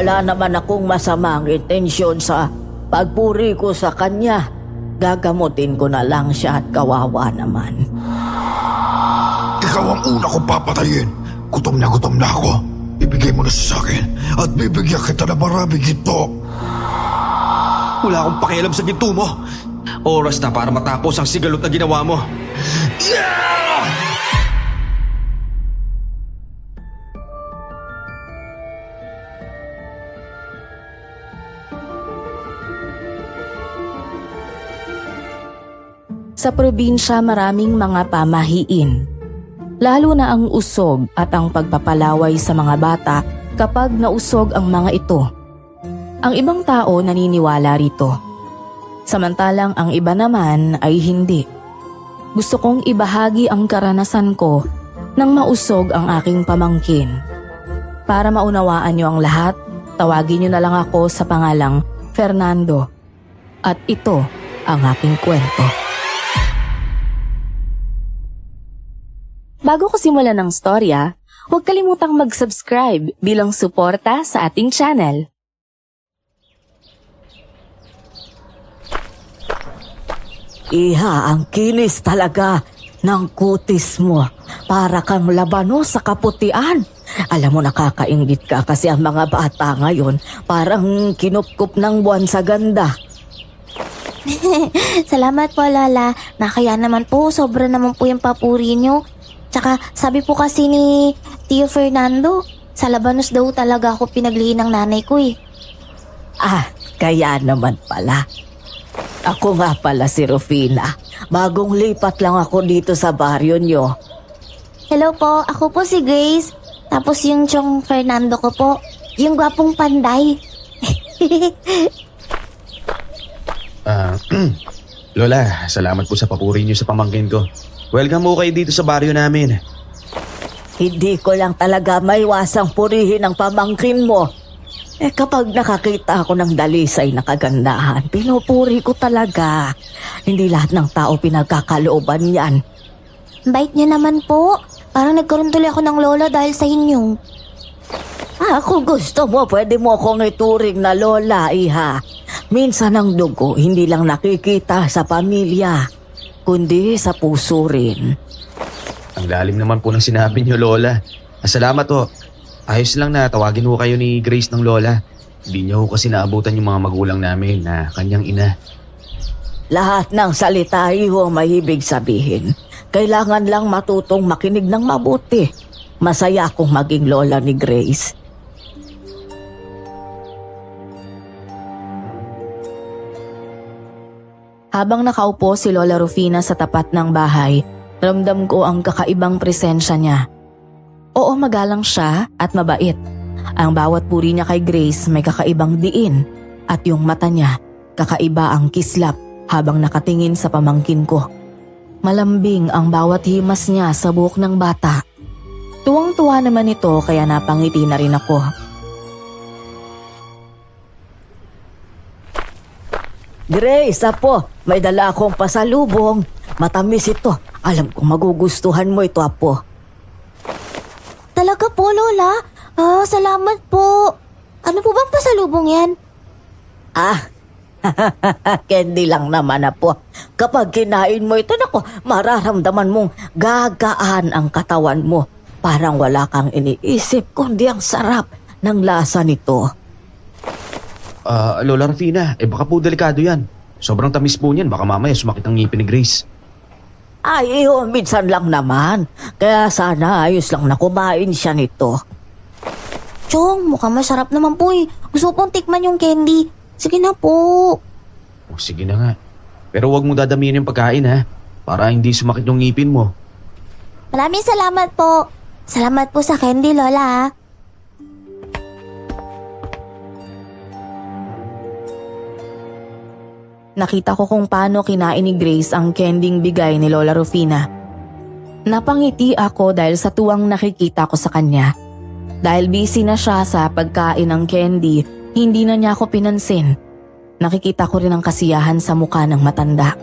wala naman akong masamang intensyon sa pagpuri ko sa kanya. Gagamutin ko na lang siya at kawawa naman. Ikaw ang una kong papatayin. Gutom na ako. Ibigay mo na sa akin at bibigyan kita ng maraming ginto. Wala akong pakialam sa ginto mo. Oras na para matapos ang sigalot na ginawa mo. Yeah! Sa probinsya maraming mga pamahiin. Lalo na ang usog at ang pagpapalaway sa mga bata kapag nausog ang mga ito. Ang ibang tao naniniwala rito. Samantalang ang iba naman ay hindi. Gusto kong ibahagi ang karanasan ko nang mausog ang aking pamangkin. Para maunawaan niyo ang lahat, tawagin niyo na lang ako sa pangalang Fernando. At ito ang aking kwento. Bago ko simulan ng storya, huwag kalimutang mag-subscribe bilang suporta sa ating channel. Iha, ang kinis talaga ng kutis mo. Para kang labano sa kaputian. Alam mo, nakakainggit ka kasi ang mga bata ngayon parang kinupkup ng buwan sa ganda. Salamat po, Lola. Nakaya naman po, sobra naman po yung papuri nyo. Tsaka sabi po kasi ni Tio Fernando, sa Labanos daw talaga ako pinaglihin ng nanay ko eh. Ah, kaya naman pala. Ako nga pala si Rufina. Bagong lipat lang ako dito sa baryo nyo. Hello po, ako po si Grace. Tapos yung Chong Fernando ko po, yung gwapong panday. Lola, salamat po sa papuri niyo sa pamangkin ko. Welcome mo kayo dito sa baryo namin. Hindi ko lang talaga maiwasang purihin ang pamangkin mo. Kapag nakakita ako ng dalisay na kagandahan, pinupuri ko talaga. Hindi lahat ng tao pinagkakalooban yan. Bait niya naman po. Parang nagkaroon tuloy ako ng lola dahil sa inyo. Kung gusto mo, pwede mo akong ituring na lola, iha. Minsan ang dugo hindi lang nakikita sa pamilya, kundi sa puso rin. Ang lalim naman po ng sinabi niyo, Lola. Salamat po. Ayos lang na tawagin ho kayo ni Grace ng Lola. Hindi niya ho kasi naabutan yung mga magulang namin na kanyang ina. Lahat ng salita iho may ibig sabihin. Kailangan lang matutong makinig ng mabuti. Masaya akong maging lola ni Grace. Habang nakaupo si Lola Rufina sa tapat ng bahay, ramdam ko ang kakaibang presensya niya. Oo, magalang siya at mabait. Ang bawat puri niya kay Grace may kakaibang diin at yung mata niya kakaiba ang kislap habang nakatingin sa pamangkin ko. Malambing ang bawat himas niya sa buhok ng bata. Tuwang-tuwa naman ito kaya napangiti na rin ako. Grace, apo, may dala akong pasalubong. Matamis ito. Alam kong magugustuhan mo ito, apo. Talaga po, Lola? Salamat po. Ano po bang pasalubong yan? Candy lang naman, apo. Kapag kinain mo ito, nako, mararamdaman mong gagaan ang katawan mo. Parang wala kang iniisip, kundi ang sarap ng lasa nito. Lola Rufina, baka po delikado yan. Sobrang tamis po niyan, baka mamaya sumakit ang ngipin ni Grace. Ay, minsan lang naman. Kaya sana ayos lang na kumain siya nito. Chong, mukhang masarap naman po eh. Gusto ko pong tikman yung candy. Sige na po. Oh, sige na nga. Pero huwag mo dadamihin yung pagkain ha, para hindi sumakit yung ngipin mo. Maraming salamat po. Salamat po sa candy, Lola. Nakita ko kung paano kinain ni Grace ang kending bigay ni Lola Rufina. Napangiti ako dahil sa tuwang nakikita ko sa kanya. Dahil busy na siya sa pagkain ng candy, hindi na niya ako pinansin. Nakikita ko rin ang kasiyahan sa mukha ng matanda.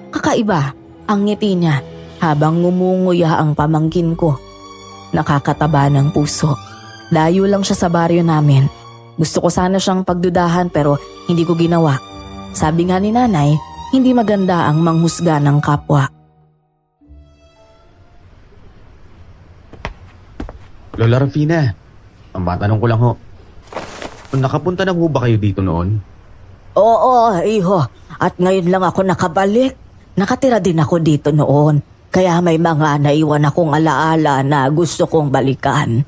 Kakaiba ang ngiti niya habang ngumunguya ang pamangkin ko. Nakakataba ng puso. Dayo lang siya sa baryo namin. Gusto ko sana siyang pagdudahan pero hindi ko ginawa. Sabi nga ni nanay, hindi maganda ang manghusga ng kapwa. Lola Rufina, ang matanong ko lang ho. Nakapunta na ho ba kayo dito noon? Oo, iho. At ngayon lang ako nakabalik. Nakatira din ako dito noon. Kaya may mga naiwan akong alaala na gusto kong balikan.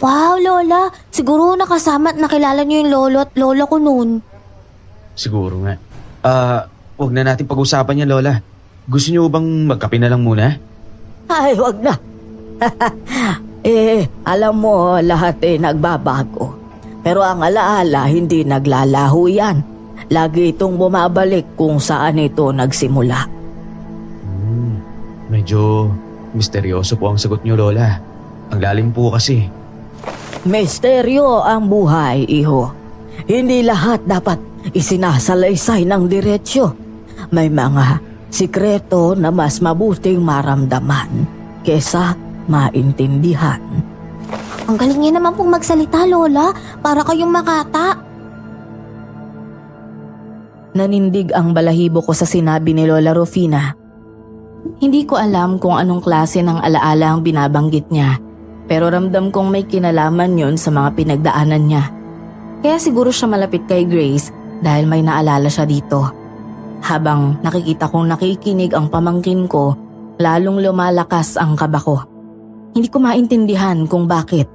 Wow, Lola. Siguro nakasama at nakilala niyo yung lolo at lola ko noon. Siguro nga. Huwag na natin pag-usapan yan, Lola. Gusto niyo bang magkape na lang muna? Ay, wag na. Alam mo, lahat nagbabago. Pero ang alaala, hindi naglalaho yan. Lagi itong bumabalik kung saan ito nagsimula. Medyo misteryoso po ang sagot niyo, Lola. Ang lalim po kasi. Misteryo ang buhay, iho. Hindi lahat dapat isinasalaysay ng diretsyo. May mga sikreto na mas mabuting maramdaman kesa maintindihan. Ang galing niya naman pong magsalita, Lola. Para kayong makata. Nanindig ang balahibo ko sa sinabi ni Lola Rufina. Hindi ko alam kung anong klase ng alaala ang binabanggit niya, pero ramdam kong may kinalaman yon sa mga pinagdaanan niya. Kaya siguro siya malapit kay Grace dahil may naalala siya dito. Habang nakikita kong nakikinig ang pamangkin ko, lalong lumalakas ang kaba ko. Hindi ko maintindihan kung bakit.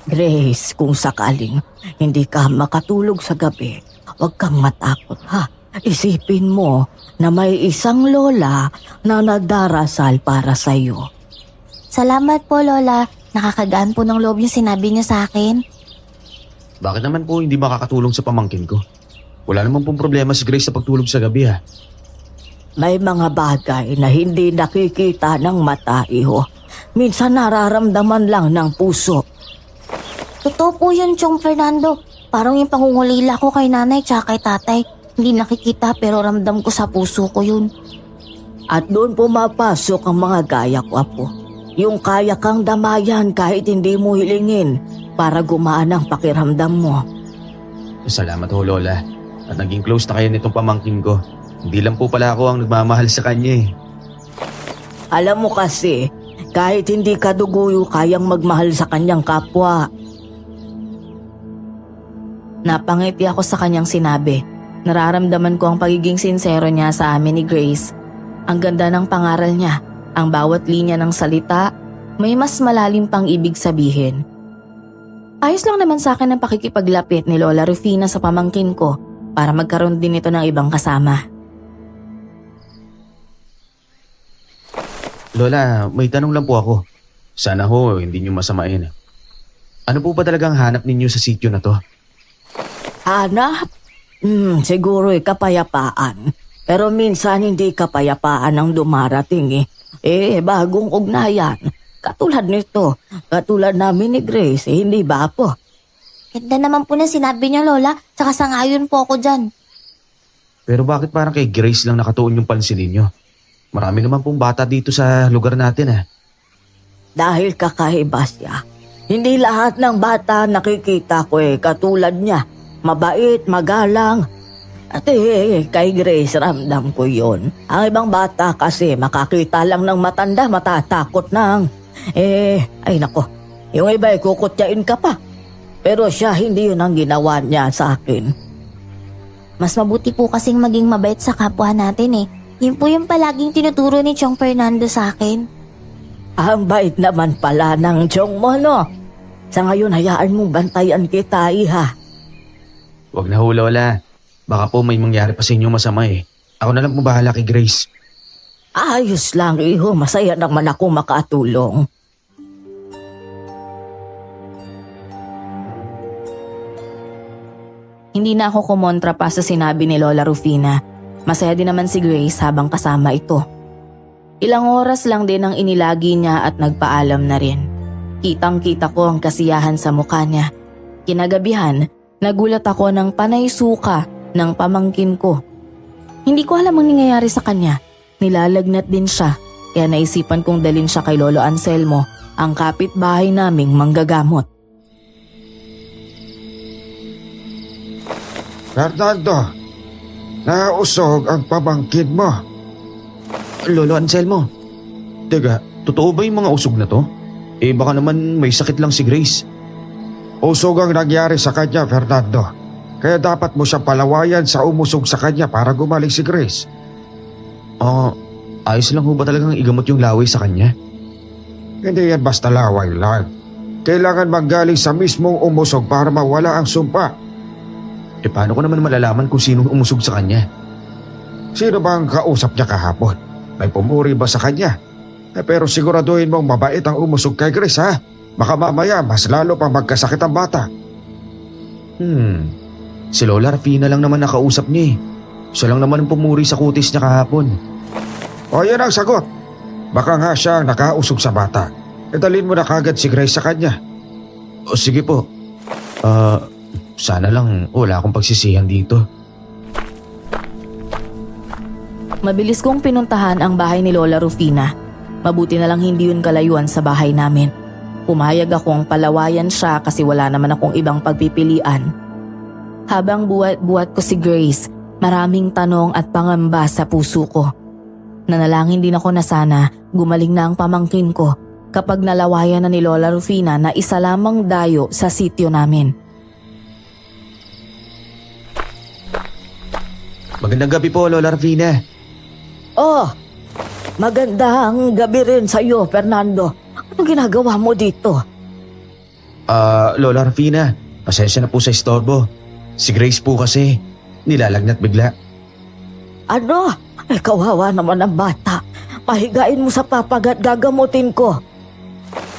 Grace, kung sakaling hindi ka makatulog sa gabi, huwag kang matakot ha. Isipin mo na may isang lola na nagdarasal para sa iyo. Salamat po, Lola. Nakakagaan po ng loob yung sinabi niyo sa akin. Bakit naman po hindi makakatulong sa pamangkin ko? Wala naman pong problema si Grace sa pagtulog sa gabi ha. May mga bagay na hindi nakikita ng mata, iho. Minsan nararamdaman lang ng puso. Totoo po yun, Chong Fernando. Parang yung pangungulila ko kay nanay tsaka kay tatay. Hindi nakikita pero ramdam ko sa puso ko yun. At doon pumapasok ang mga gaya ko, apo. Yung kaya kang damayan kahit hindi mo hilingin para gumaan ang pakiramdam mo. Salamat ho, Lola. At naging close na kayo nitong pamangkin ko. Hindi lang po pala ako ang nagmamahal sa kanya eh. Alam mo kasi, kahit hindi ka duguyo kayang magmahal sa kanyang kapwa. Napangiti ako sa kanyang sinabi. Nararamdaman ko ang pagiging sincero niya sa amin ni Grace. Ang ganda ng pangaral niya. Ang bawat linya ng salita, may mas malalim pang ibig sabihin. Ayos lang naman sa akin ang pakikipaglapit ni Lola Rufina sa pamangkin ko para magkaroon din ito ng ibang kasama. Lola, may tanong lang po ako. Sana ho, hindi niyo masamain. Ano po ba talagang hanap ninyo sa sityo na to? Hanap? Siguro kapayapaan. Pero minsan hindi kapayapaan ang dumarating bagong ugnayan. Katulad nito, katulad namin ni Grace, hindi ba po? Ganda naman po na sinabi niyo, Lola. Tsaka sangayon po ako dyan. Pero bakit parang kay Grace lang nakatuon yung pansin ninyo? Marami naman pong bata dito sa lugar natin Dahil kakaiba siya. Hindi lahat ng bata nakikita ko katulad niya. Mabait, magalang. At kay Grace ramdam ko yon. Ang ibang bata kasi makakita lang ng matanda, matatakot nang. Ay nako, yung iba kukutyain ka pa. Pero siya hindi yun ang ginawa niya sa akin. Mas mabuti po kasing maging mabait sa kapwa natin Yun po yung palaging tinuturo ni Chong Fernando sa akin. Ang bait naman pala ng Chong mo, no? Sa ngayon, hayaan mong bantayan kita, iha. Huwag na ho, Lola. Baka po may mangyari pa sa inyo masama Ako na lang po bahala kay Grace. Ayos lang, iho. Masaya naman ako makatulong. Hindi na ako kumontra pa sa sinabi ni Lola Rufina. Masaya din naman si Grace habang kasama ito. Ilang oras lang din ang inilagi niya at nagpaalam na rin. Kitang-kita ko ang kasiyahan sa mukha niya. Kinagabihan, nagulat ako ng panay suka ng pamangkin ko. Hindi ko alam ang nangyayari sa kanya. Nilalagnat din siya, kaya naisipan kong dalin siya kay Lolo Anselmo ang kapitbahay naming manggagamot. Fernando, nausog ang pamangkin mo. Lolo Anselmo, teka, totoo ba yung mga usog na to? Baka naman may sakit lang si Grace. Usog ang nangyari sa kanya, Fernando. Kaya dapat mo siyang palawayan sa umusog sa kanya para gumaling si Grace. Ayos lang ho ba talagang igamot yung laway sa kanya? Hindi yan basta laway lang. Kailangan manggaling sa mismong umusog para mawala ang sumpa. Paano ko naman malalaman kung sino umusog sa kanya? Sino ba ang kausap niya kahapon? May pumuri ba sa kanya? Pero siguraduhin mong mabait ang umusog kay Grace, ha? Baka mamaya mas lalo pang magkasakit ang bata. Si Lola Rafina lang naman nakausap niya eh. Siya lang naman ang pumuri sa kutis niya kahapon. O yan ang sagot. Baka nga siya ang nakausog sa bata. Dalhin mo na kagad si Grace sa kanya. O sige po. Sana lang wala akong pagsisihan dito. Mabilis kong pinuntahan ang bahay ni Lola Rufina. Mabuti na lang hindi yun kalayuan sa bahay namin. Pumayag akong palawayan siya kasi wala naman akong ibang pagpipilian. Habang buhat ko si Grace, maraming tanong at pangamba sa puso ko. Nanalangin din ako na sana gumaling na ang pamangkin ko kapag nalawayan na ni Lola Rufina na isa lamang dayo sa sityo namin. Magandang gabi po, Lola Rafina. Oh, magandang gabi rin sa iyo, Fernando. Ano ginagawa mo dito? Lola Rafina, pasensya na po sa istorbo. Si Grace po kasi, nilalagnat bigla. Ano? Kawawa naman ang bata. Pahigain mo sa papagat, gagamutin ko.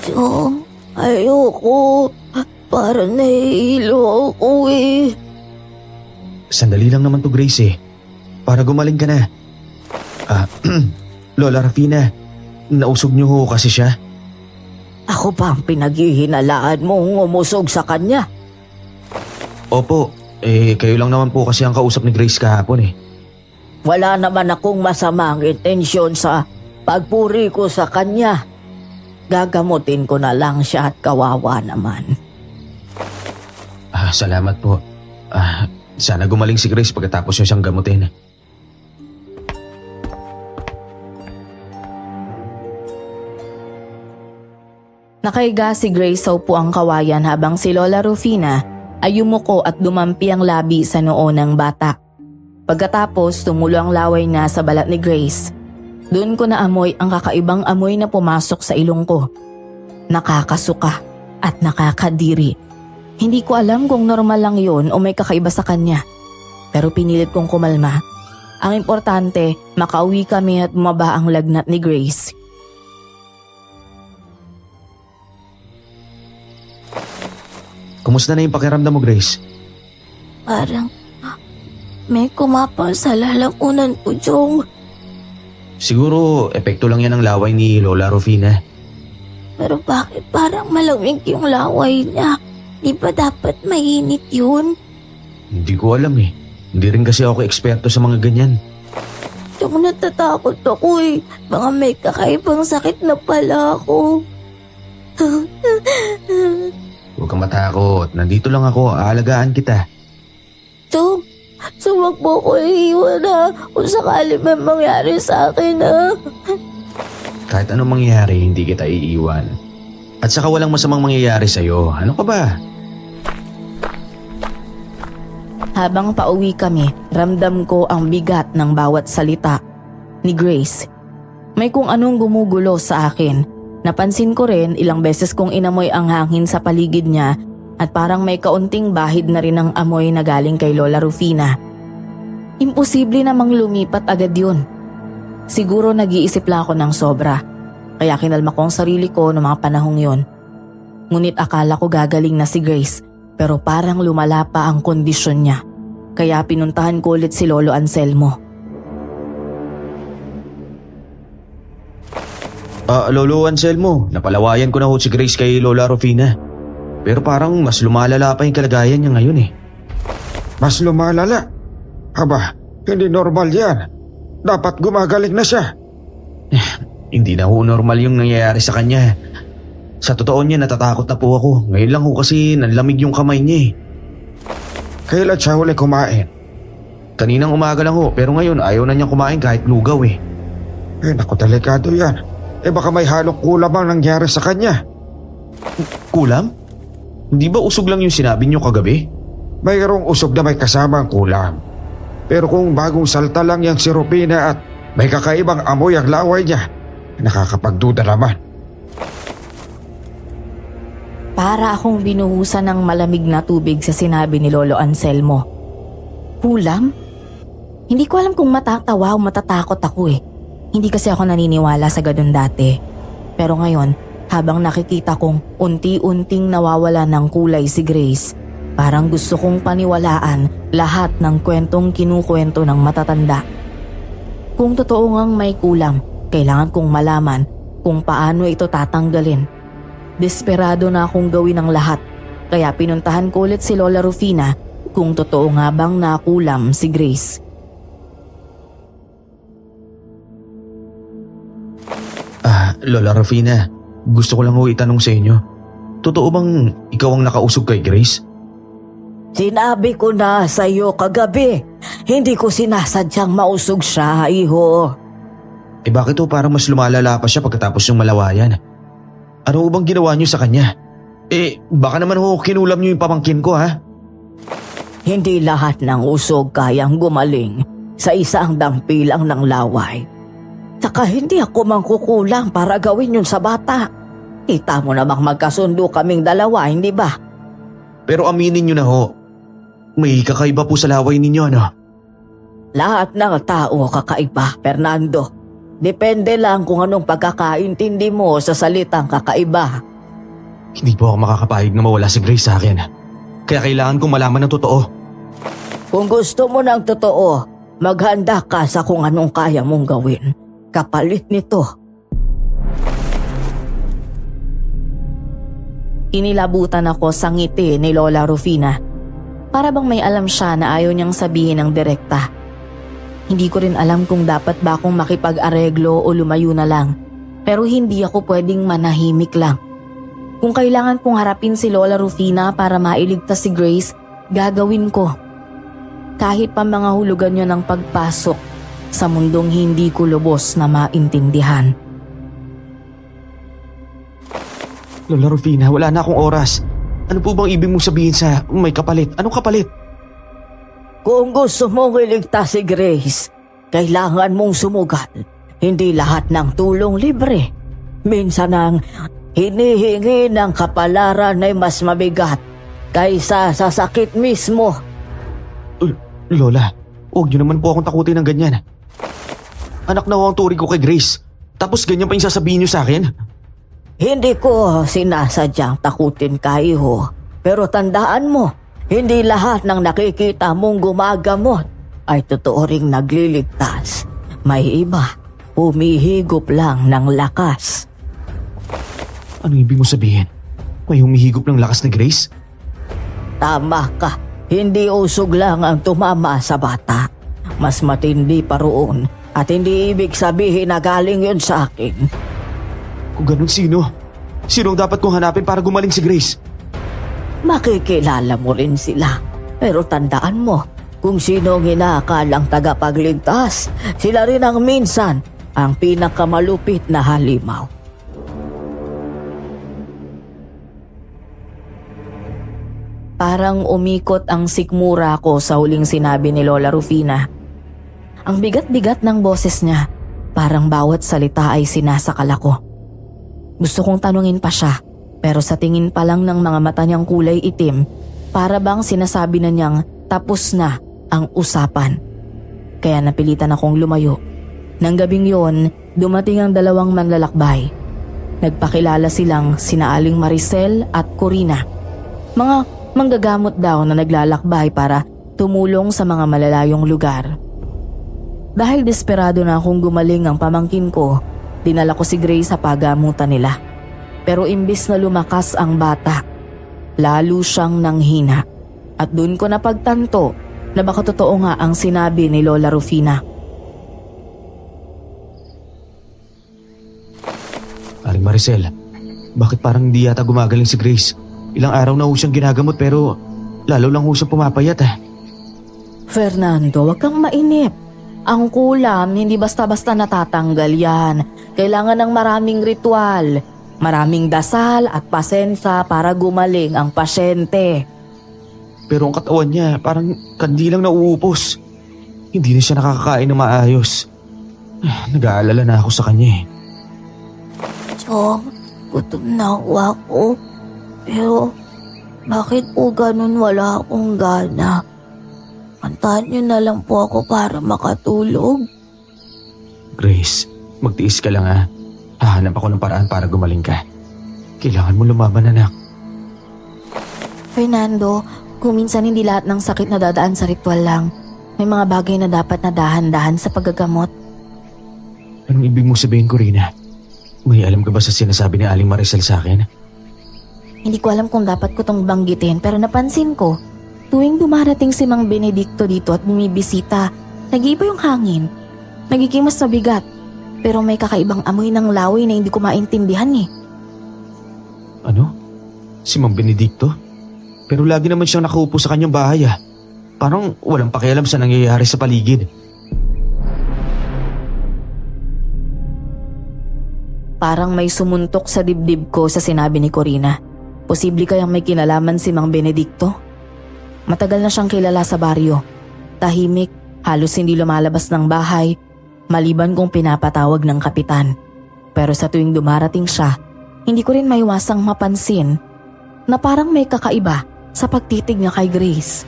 Chong, ayoko. Parang nahihilo ako eh. Sandali lang naman to, Grace eh. Para gumaling ka na. Lola Rafina, nausog niyo ho kasi siya. Ako ba ang pinaghihinalaan mong umusog sa kanya? Opo, kayo lang naman po kasi ang kausap ni Grace kahapon eh. Wala naman akong masamang intensyon sa pagpuri ko sa kanya. Gagamutin ko na lang siya at kawawa naman. Salamat po. Sana gumaling si Grace pagkatapos niya siyang gamutin. Nakahiga si Grace sa upuang kawayan habang si Lola Rufina ay yumuko at dumampi ang labi sa noo ng bata. Pagkatapos tumulo ang laway niya sa balat ni Grace. Doon ko naamoy ang kakaibang amoy na pumasok sa ilong ko. Nakakasuka at nakakadiri. Hindi ko alam kung normal lang yun o may kakaiba sa kanya. Pero pinilit kong kumalma. Ang importante, makauwi kami at bumaba ang lagnat ni Grace. Kumusta na yung pakiramdam mo, Grace? Parang may kumapal sa lalamunan ko, Chong. Siguro, epekto lang yan ng laway ni Lola Rufina. Pero bakit parang malamig yung laway niya? Di ba dapat mainit yun? Hindi ko alam eh. Hindi rin kasi ako eksperto sa mga ganyan. Chong, natatakot ako eh. Baka may kakaibang sakit na pala ako. Huwag kang matakot. Nandito lang ako. Aalagaan kita. Chong, so wag mo ko iiwan na kung sakali may mangyari sa akin ha. Kahit anong mangyayari, hindi kita iiwan. At saka walang masamang mangyayari sa'yo. Ano ka ba? Habang pauwi kami, ramdam ko ang bigat ng bawat salita ni Grace. May kung anong gumugulo sa akin. Napansin ko rin ilang beses kong inamoy ang hangin sa paligid niya at parang may kaunting bahid na rin ang amoy na galing kay Lola Rufina. Imposible namang lumipat agad yun. Siguro nag-iisip lang ako ng sobra. Kaya kinalma ko ang sarili ko noong mga panahong yon. Ngunit akala ko gagaling na si Grace pero parang lumala pa ang kondisyon niya. Kaya pinuntahan ko ulit si Lolo Anselmo. Lolo Anselmo, napalawayan ko na ho si Grace kay Lola Rufina. Pero parang mas lumalala pa yung kalagayan niya ngayon eh. Mas lumalala? Aba, hindi normal yan. Dapat gumagaling na siya. Hindi na ho normal yung nangyayari sa kanya. Sa totoo niya, natatakot na po ako. Ngayon lang ho kasi nanlamig yung kamay niya eh. Kailan siya huli kumain? Kaninang umaga lang ho, pero ngayon ayaw na niyang kumain kahit lugaw eh. Naku, delikado yan. Baka may halong kulam ang nangyari sa kanya. Kulam? Hindi ba usog lang yung sinabi niyo kagabi? Mayroong usog na may kasamang kulam. Pero kung bagong salta lang yung si Rufina at may kakaibang amoy ang laway niya, nakakapagduda naman. Para akong binuhusan ng malamig na tubig sa sinabi ni Lolo Anselmo. Kulam? Hindi ko alam kung matatawa o matatakot ako eh. Hindi kasi ako naniniwala sa ganun dati. Pero ngayon, habang nakikita kong unti-unting nawawala ng kulay si Grace, parang gusto kong paniwalaan lahat ng kwentong kinukwento ng matatanda. Kung totoo ngang may kulam, kailangan kong malaman kung paano ito tatanggalin. Desperado na akong gawin ang lahat, kaya pinuntahan ko ulit si Lola Rufina kung totoo nga bang nakulam si Grace. Lola Rufina, gusto ko lang ho itanong sa inyo. Totoo bang ikaw ang nakausog kay Grace? Sinabi ko na sa iyo kagabi, hindi ko sinasadyang mausog siya, iho. Bakit ho parang mas lumalala pa siya pagkatapos yung malawayan? Ano ho bang ginawa niyo sa kanya? Baka naman ho kinulam niyo yung pamangkin ko ha? Hindi lahat ng usog kayang gumaling sa isang dampilang ng laway. Saka hindi ako mangkukulang para gawin yun sa bata. Kita mo namang magkasundo kaming dalawa, hindi ba? Pero aminin niyo na ho, may kakaiba po sa laway ninyo ano? Lahat ng tao kakaiba, Fernando. Depende lang kung anong pagkakaintindi mo sa salitang kakaiba. Hindi po ako makakapayag na mawala si Grace sa akin. Kaya kailangan kong malaman ng totoo. Kung gusto mo ng totoo, maghanda ka sa kung anong kaya mong gawin. Kapalit nito. Inilabutan ako sa ngiti ni Lola Rufina. Para bang may alam siya na ayaw niyang sabihin ng direkta. Hindi ko rin alam kung dapat ba akong makipag-areglo o lumayo na lang. Pero hindi ako pwedeng manahimik lang. Kung kailangan kong harapin si Lola Rufina para mailigtas si Grace, gagawin ko. Kahit pa mga hulugan niya ng pagpasok sa mundong hindi ko lubos na maintindihan. Lola Rufina, wala na akong oras. Ano po bang ibig mong sabihin sa may kapalit? Anong kapalit? Kung gusto mong iligtas si Grace, kailangan mong sumugal. Hindi lahat ng tulong libre. Minsan ang hinihingi ng kapalaran ay mas mabigat kaysa sa sakit mismo. Lola, huwag niyo naman po akong takutin ng ganyan. Anak na ho ang turing ko kay Grace. Tapos ganyan pa yung sasabihin niyo sa akin? Hindi ko sinasadyang takutin ka, iho. Pero tandaan mo, hindi lahat ng nakikita mong gumagamot ay totoo ring nagliligtas. May iba, humihigop lang ng lakas. Ano ibig mo sabihin? May humihigop ng lakas ni Grace? Tama ka, hindi usog lang ang tumama sa bata. Mas matindi pa roon at hindi ibig sabihin na galing yun sa akin. Kung ganun, sino? Sino ang dapat kong hanapin para gumaling si Grace? Makikilala mo rin sila. Pero tandaan mo, kung sino ang inaakalang tagapagligtas, sila rin ang minsan ang pinakamalupit na halimaw. Parang umikot ang sikmura ko sa huling sinabi ni Lola Rufina. Ang bigat-bigat ng boses niya, parang bawat salita ay sinasakal ako. Gusto kong tanungin pa siya, pero sa tingin pa lang ng mga mata niyang kulay itim, para bang sinasabi na niyang tapos na ang usapan. Kaya napilitan akong lumayo. Nang gabing yon, dumating ang dalawang manlalakbay. Nagpakilala silang sina Aling Maricel at Corina. Mga manggagamot daw na naglalakbay para tumulong sa mga malalayong lugar. Dahil desperado na akong gumaling ang pamangkin ko, dinala ko si Grace sa pagamutan nila. Pero imbis na lumakas ang bata, lalo siyang nanghina. At doon ko napagtanto na baka totoo nga ang sinabi ni Lola Rufina. Aling Maricel, Bakit parang hindi yata gumagaling si Grace? Ilang araw na ho siyang ginagamot pero lalo lang ho siyang pumapayat Fernando, wag kang mainip. Ang kulam, hindi basta-basta natatanggal yan. Kailangan ng maraming ritual, maraming dasal at pasensya para gumaling ang pasyente. Pero ang katawan niya parang kandilang nauupos. Hindi na siya nakakakain ng maayos. Nag-aalala na ako sa kanya Chong, gutom na ako. Pero, bakit po ganun wala akong gana? Kantahan niyo na lang po ako para makatulog. Grace, magtiis ka lang Hahanap ako ng paraan para gumaling ka. Kailangan mo lumaban, anak. Fernando, kung minsan hindi lahat ng sakit na dadaan sa ritual lang, may mga bagay na dapat na dahan-dahan sa paggagamot. Anong ibig mo sabihin, Corina? May alam ka ba sa sinasabi ni Aling Maricel sa akin? Hindi ko alam kung dapat ko tong banggitin pero napansin ko, tuwing dumarating si Mang Benedicto dito at bumibisita, nag-iiba yung hangin. Nagiging mas mabigat, pero may kakaibang amoy ng laway na hindi ko maintindihan Ano? Si Mang Benedicto? Pero lagi naman siyang nakaupo sa kanyang bahay Parang walang pakialam sa nangyayari sa paligid. Parang may sumuntok sa dibdib ko sa sinabi ni Corina. Posible kayang may kinalaman si Mang Benedicto? Matagal na siyang kilala sa baryo. Tahimik, halos hindi lumalabas ng bahay, maliban kung pinapatawag ng kapitan. Pero sa tuwing dumarating siya, hindi ko rin maiwasang mapansin na parang may kakaiba sa pagtitig niya kay Grace.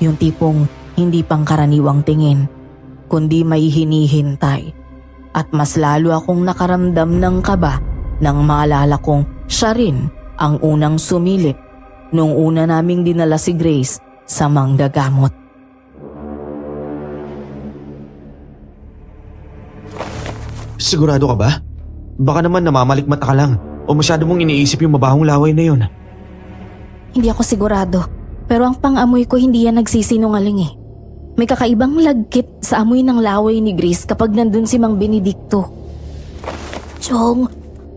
Yung tipong hindi pangkaraniwang tingin, kundi may hinihintay. At mas lalo akong nakaramdam ng kaba nang maalala kong siya rin ang unang sumilip nung una naming dinala si Grace sa manggagamot. Sigurado ka ba? Baka naman namamalikmat ka lang o masyado mong iniisip yung mabahong laway na yun. Hindi ako sigurado, pero ang pang-amoy ko hindi yan nagsisinungaling May kakaibang lagkit sa amoy ng laway ni Grace kapag nandun si Mang Benedicto. Chong,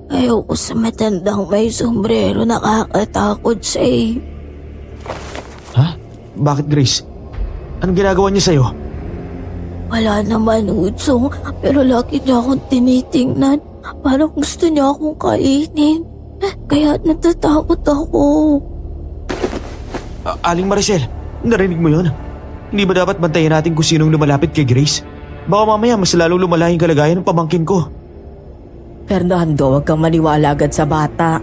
ayoko sa matandang may sombrero, nakakatakot siya Ha? Bakit, Grace? Anong ginagawa niya sa'yo? Wala naman, Utsong, pero lagi niya akong tinitingnan. Parang gusto niya akong kainin. Kaya natatakot ako. Aling Maricel, narinig mo yun? Hindi ba dapat bantayan natin kung sinong lumalapit kay Grace? Baka mamaya mas lalo lumala yung kalagayan ng pamangkin ko. Fernando, huwag kang maniwala agad sa bata.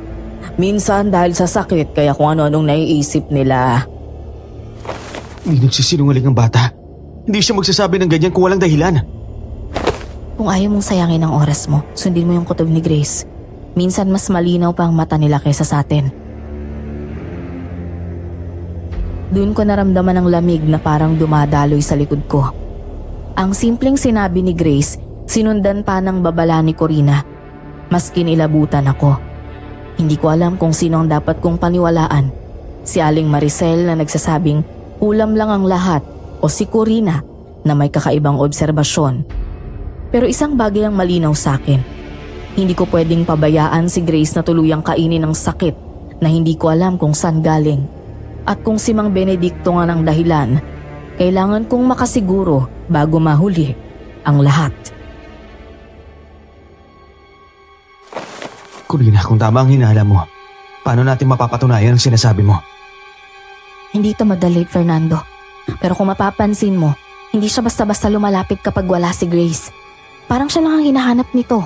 Minsan dahil sa sakit kaya kung ano-anong naiisip nila. Hindi nagsisinungaling ang bata. Hindi siya magsasabi ng ganyan kung walang dahilan. Kung ayaw mong sayangin ang oras mo, sundin mo yung kutob ni Grace. Minsan mas malinaw pa ang mata nila kaysa sa atin. Doon ko naramdaman ang lamig na parang dumadaloy sa likod ko. Ang simpleng sinabi ni Grace, sinundan pa ng babala ni Corina. Mas kinilabutan ako. Hindi ko alam kung sino ang dapat kong paniwalaan. Si Aling Maricel na nagsasabing ulam lang ang lahat o si Corina na may kakaibang obserbasyon. Pero isang bagay ang malinaw sa akin. Hindi ko pwedeng pabayaan si Grace na tuluyang kainin ng sakit na hindi ko alam kung saan galing. At kung si Mang Benedicto nga ng dahilan, kailangan kong makasiguro bago mahuli ang lahat. Corina, kung tama ang hinala mo, paano natin mapapatunayan ang sinasabi mo? Hindi ito madali, Fernando. Pero kung mapapansin mo, hindi siya basta-basta lumalapit kapag wala si Grace. Parang siya lang ang hinahanap nito.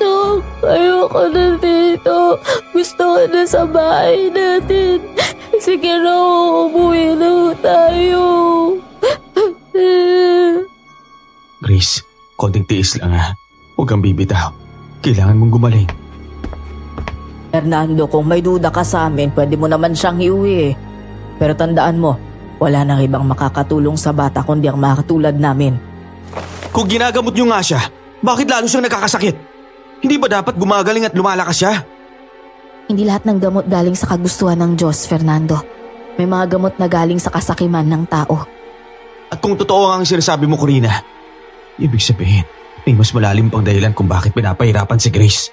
Chong, ayoko na dito. Gusto ko na sa bahay natin. Sige na, umuwi na tayo. Grace, konting tiis lang Huwag kang bibitaw. Kailangan mong gumaling. Fernando, kung may duda ka sa amin, pwede mo naman siyang iuwi. Pero tandaan mo, wala nang ibang makakatulong sa bata kundi ang mga katulad namin. Kung ginagamot niyo nga siya, bakit lalo siyang nakakasakit? Hindi ba dapat gumagaling at lumalakas siya? Hindi lahat ng gamot galing sa kagustuhan ng Diyos, Fernando. May mga gamot na galing sa kasakiman ng tao. At kung totoo ang sinasabi mo, Corina, ibig sabihin, may mas malalim pang dahilan kung bakit pinapahirapan si Grace.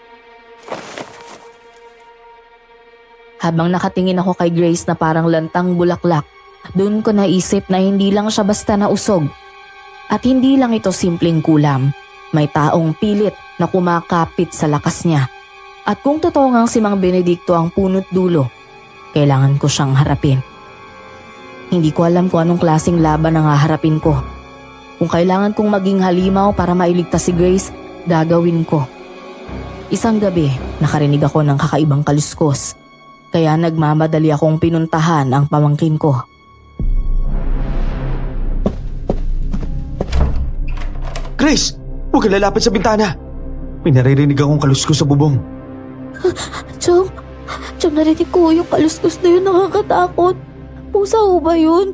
Habang nakatingin ako kay Grace na parang lantang bulaklak, doon ko naisip na hindi lang siya basta nausog. At hindi lang ito simpleng kulam. May taong pilit na kumakapit sa lakas niya. At kung totoo ngang si Mang Benedicto ang punot dulo, kailangan ko siyang harapin. Hindi ko alam kung anong klaseng laban ang haharapin ko. Kung kailangan kong maging halimaw para mailigtas si Grace, gagawin ko. Isang gabi, nakarinig ako ng kakaibang kaluskos. Kaya nagmamadali akong pinuntahan ang pamangkin ko. Grace! Huwag ka lalapit sa bintana! May naririnig akong kaluskos sa bubong. Chong, narinig ko yung kaluskos na yun, nakakatakot. Pusa ho ba yun?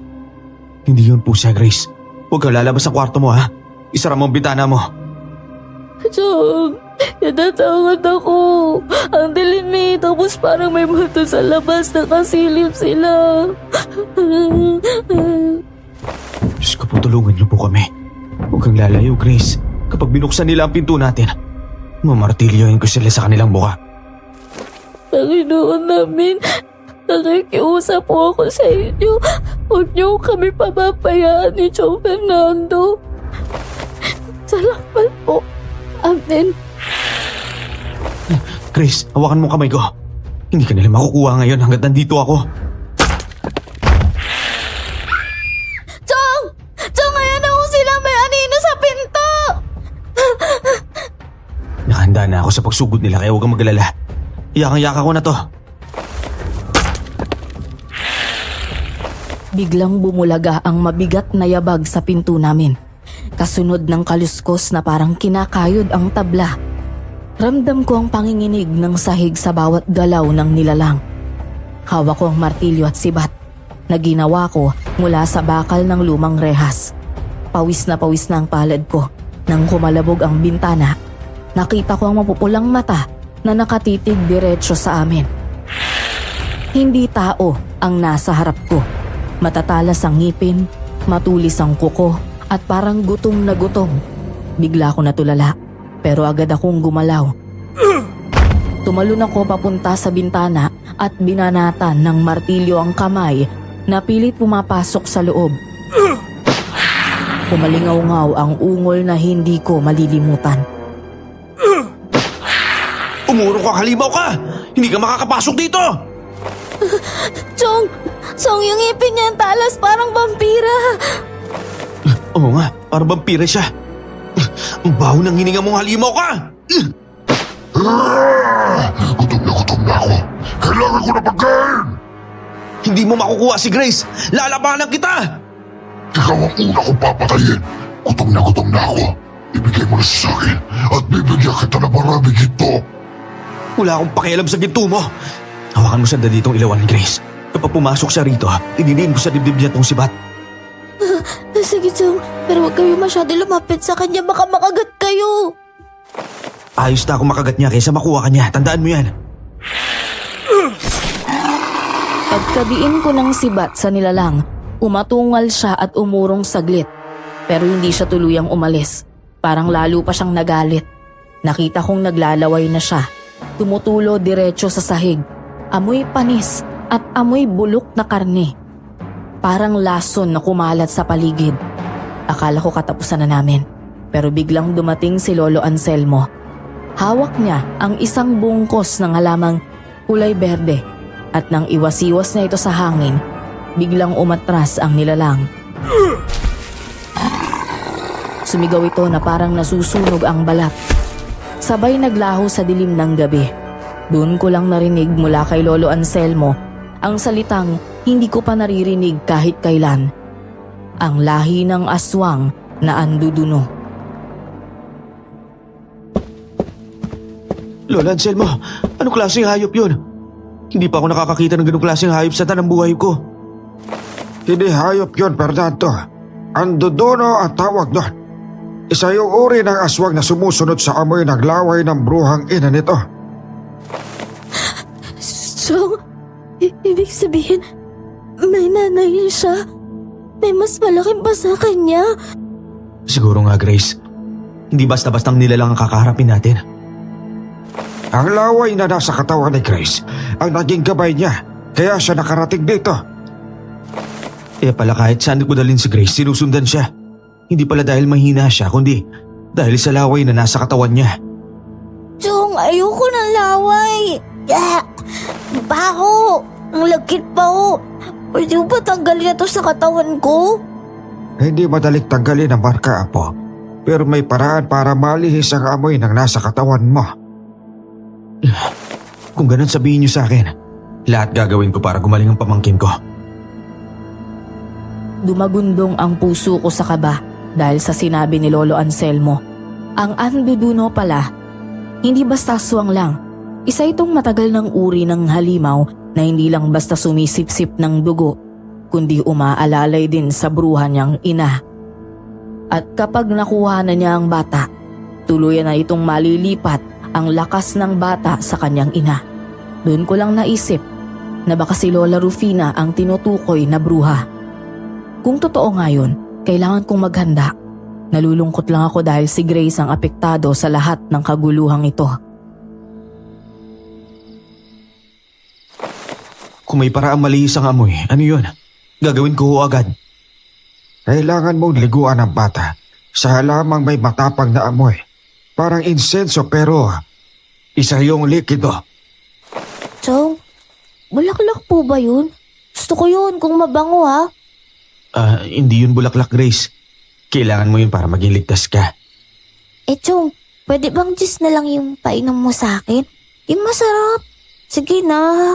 Hindi yun pusa, Grace. Huwag ka lalabas sa kwarto mo, ha? Isara mo ang bintana mo. Chong, natatakot ako. Ang dilim eh, tapos parang may multo sa labas, nakasilip sila. Diyos ko po, tulungan niyo po kami. Huwag kang lalayo, Grace. Kapag binuksan nila ang pinto natin, mamartilyohin ko sila sa kanilang buka. Panginoon namin, nakikiusap po ako sa inyo. Huwag niyo kami pababayaan ni Chong Fernando. Salamat po. Amen. Grace, hawakan mo kamay ko. Hindi ka nila makukuha ngayon hanggat nandito ako. Chong! Chong, ayan na ho sila, may anino sa pinto! Nakahanda na ako sa pagsugod nila kaya huwag kang magalala. Yakang-yaka ko na to. Biglang bumulaga ang mabigat na yabag sa pinto namin. Kasunod ng kaluskos na parang kinakayod ang tabla. Ramdam ko ang panginginig ng sahig sa bawat galaw ng nilalang. Hawak ko ang martilyo at sibat na ginawa ko mula sa bakal ng lumang rehas. Pawis na ang palad ko. Nang kumalabog ang bintana, nakita ko ang mapupulang mata na nakatitig diretso sa amin. Hindi tao ang nasa harap ko. Matatalas ang ngipin, matulis ang kuko at parang gutom na gutom. Bigla ko natulala pero agad akong gumalaw. Tumalon ako papunta sa bintana at binanatan ng martilyo ang kamay na pilit pumapasok sa loob. Kumalingaw-ngaw ang ungol na hindi ko malilimutan. Umuro ka, halimaw ka! Hindi ka makakapasok dito! Chong, yung ngipin niya ang talas, parang vampira. Oo nga, parang vampire siya. Ang baho ng hininga mong halimaw ka! Gutom na ako. Kailangan ko na pagkain! Hindi mo makukuha si Grace! Lalabanan kita! Ikaw ang una kong papatayin. Gutom na ako. Ibigay mo na sa akin at bibigyan kita ng maraming ginto. Wala akong pakialam sa ginto mo. Hawakan mo sandali itong ilawan ni Grace. Kapag pumasok siya rito, idiniin ko sa dibdib niya itong sibat. Sige, Chong, pero huwag kayo masyado lumapit sa kanya, baka makagat kayo. Ayos na ako makagat niya kaysa makuha ka niya. Tandaan mo yan. Pagkabiin ko ng sibat sa nilalang, umatungal siya at umurong saglit. Pero hindi siya tuluyang umalis. Parang lalo pa siyang nagalit. Nakita kong naglalaway na siya. Tumutulo diretso sa sahig. Amoy panis at amoy bulok na karne. Parang lason na kumalat sa paligid. Akala ko katapusan na namin. Pero biglang dumating si Lolo Anselmo. Hawak niya ang isang bungkos ng halamang kulay berde. At nang iwas-iwas na ito sa hangin, biglang umatras ang nilalang. Sumigaw ito na parang nasusunog ang balat. Sabay naglaho sa dilim ng gabi. Doon ko lang narinig mula kay Lolo Anselmo ang salitang hindi ko pa naririnig kahit kailan. Ang lahi ng aswang na anduduno. Lola Anselmo, anong klaseng hayop yun? Hindi pa ako nakakakita ng ganong klaseng hayop sa tanang buhay ko. Hindi hayop yun, Fernando. Anduduno ang tawag doon. Isa yung uri ng aswang na sumusunod sa amoy ng laway ng bruhang ina nito. Chong, ibig sabihin, may nanay siya. May mas malaking pa sa kanya. Siguro nga, Grace. Hindi basta-bastang nilalang ang kakaharapin natin. Ang laway na nasa katawan ni Grace ang naging gabay niya, kaya siya nakarating dito. Pala kahit saan ko dalhin si Grace, sinusundan siya. Hindi pala dahil mahina siya, kundi dahil sa laway na nasa katawan niya. Chong, ayoko ng laway. Baho! Ang lagkit pa ho. Pwede ba tanggalin na to sa katawan ko? Hindi madaling tanggalin ang marka, Apo. Pero may paraan para malihis ang amoy ng nasa katawan mo. Kung ganun sabihin niyo sa akin, lahat gagawin ko para gumaling ang pamangkin ko. Dumagundong ang puso ko sa kaba dahil sa sinabi ni Lolo Anselmo. Ang anduduno pala, hindi basta aswang lang. Isa itong matagal ng uri ng halimaw na hindi lang basta sumisip-sip ng dugo, kundi umaalalay din sa bruha niyang ina. At kapag nakuha na niya ang bata, tuluyan na itong malilipat ang lakas ng bata sa kanyang ina. Doon ko lang naisip na baka si Lola Rufina ang tinutukoy na bruha. Kung totoo nga yun, kailangan kong maghanda. Nalulungkot lang ako dahil si Grace ang apektado sa lahat ng kaguluhang ito. Kung may paraang malihis ang amoy, ano yun? Gagawin ko ho agad. Kailangan mong liguan ang bata sa halamang may matapang na amoy. Parang insenso pero isa yung likido. Chong, bulaklak po ba yun? Gusto ko yun kung mabango ha. Hindi yun bulaklak, Grace. Kailangan mo yun para maging ligtas ka. Chong, pwede bang juice na lang yung painom mo sa akin? Yung masarap. Sige na.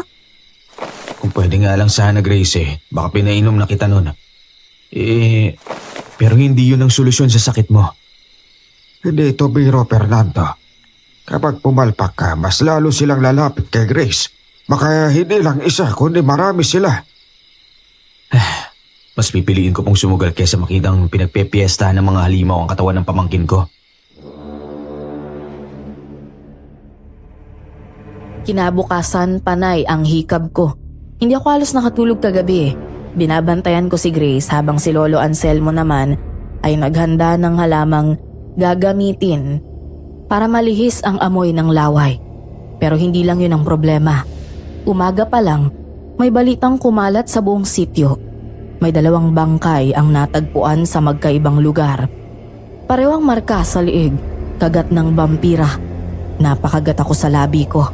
Kung pwede nga lang sana, Grace, baka pinainom na kita nun. Pero hindi yun ang solusyon sa sakit mo. Hindi ito biro, Fernando. Kapag pumalpak ka, mas lalo silang lalapit kay Grace. Baka hindi lang isa, kundi marami sila. Mas pipiliin ko pong sumugal kaysa makitang pinagpepiesta ng mga halimaw ang katawan ng pamangkin ko. Kinabukasan, panay ang hikab ko. Hindi ako halos nakatulog kagabi. Binabantayan ko si Grace habang si Lolo Anselmo naman ay naghanda ng halamang gagamitin para malihis ang amoy ng laway. Pero hindi lang yun ang problema. Umaga pa lang, may balitang kumalat sa buong sityo. May 2 bangkay ang natagpuan sa magkaibang lugar. Parehong marka sa liig, kagat ng vampira. Napakagat ako sa labi ko.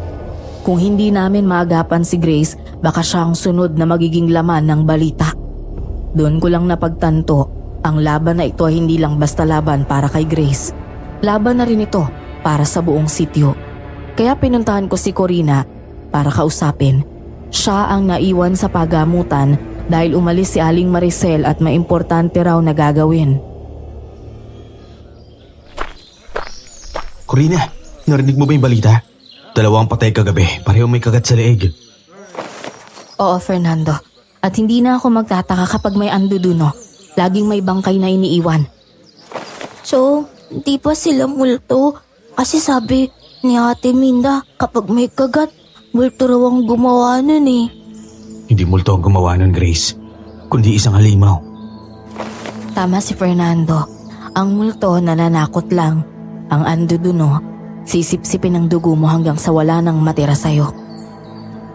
Kung hindi namin maagapan si Grace, baka siya ang sunod na magiging laman ng balita. Doon ko lang napagtanto, ang laban na ito ay hindi lang basta laban para kay Grace. Laban na rin ito para sa buong sityo. Kaya pinuntahan ko si Corina para kausapin. Siya ang naiwan sa pagamutan dahil umalis si Aling Maricel at may importante raw na gagawin. Corina, narinig mo ba yung balita? 2 patay kagabi, pareho may kagat sa leeg. Oo, Fernando. At hindi na ako magtataka kapag may anduduno. Laging may bangkay na iniiwan. So, hindi pa sila multo. Kasi sabi ni Ate Minda, kapag may kagat, multo raw ang gumawa nun eh. Hindi multo ang gumawa nun, Grace, kundi isang halimaw. Tama si Fernando. Ang multo nananakot lang. Ang anduduno, sisip-sipin ng dugo mo hanggang sa wala nang matira sa'yo.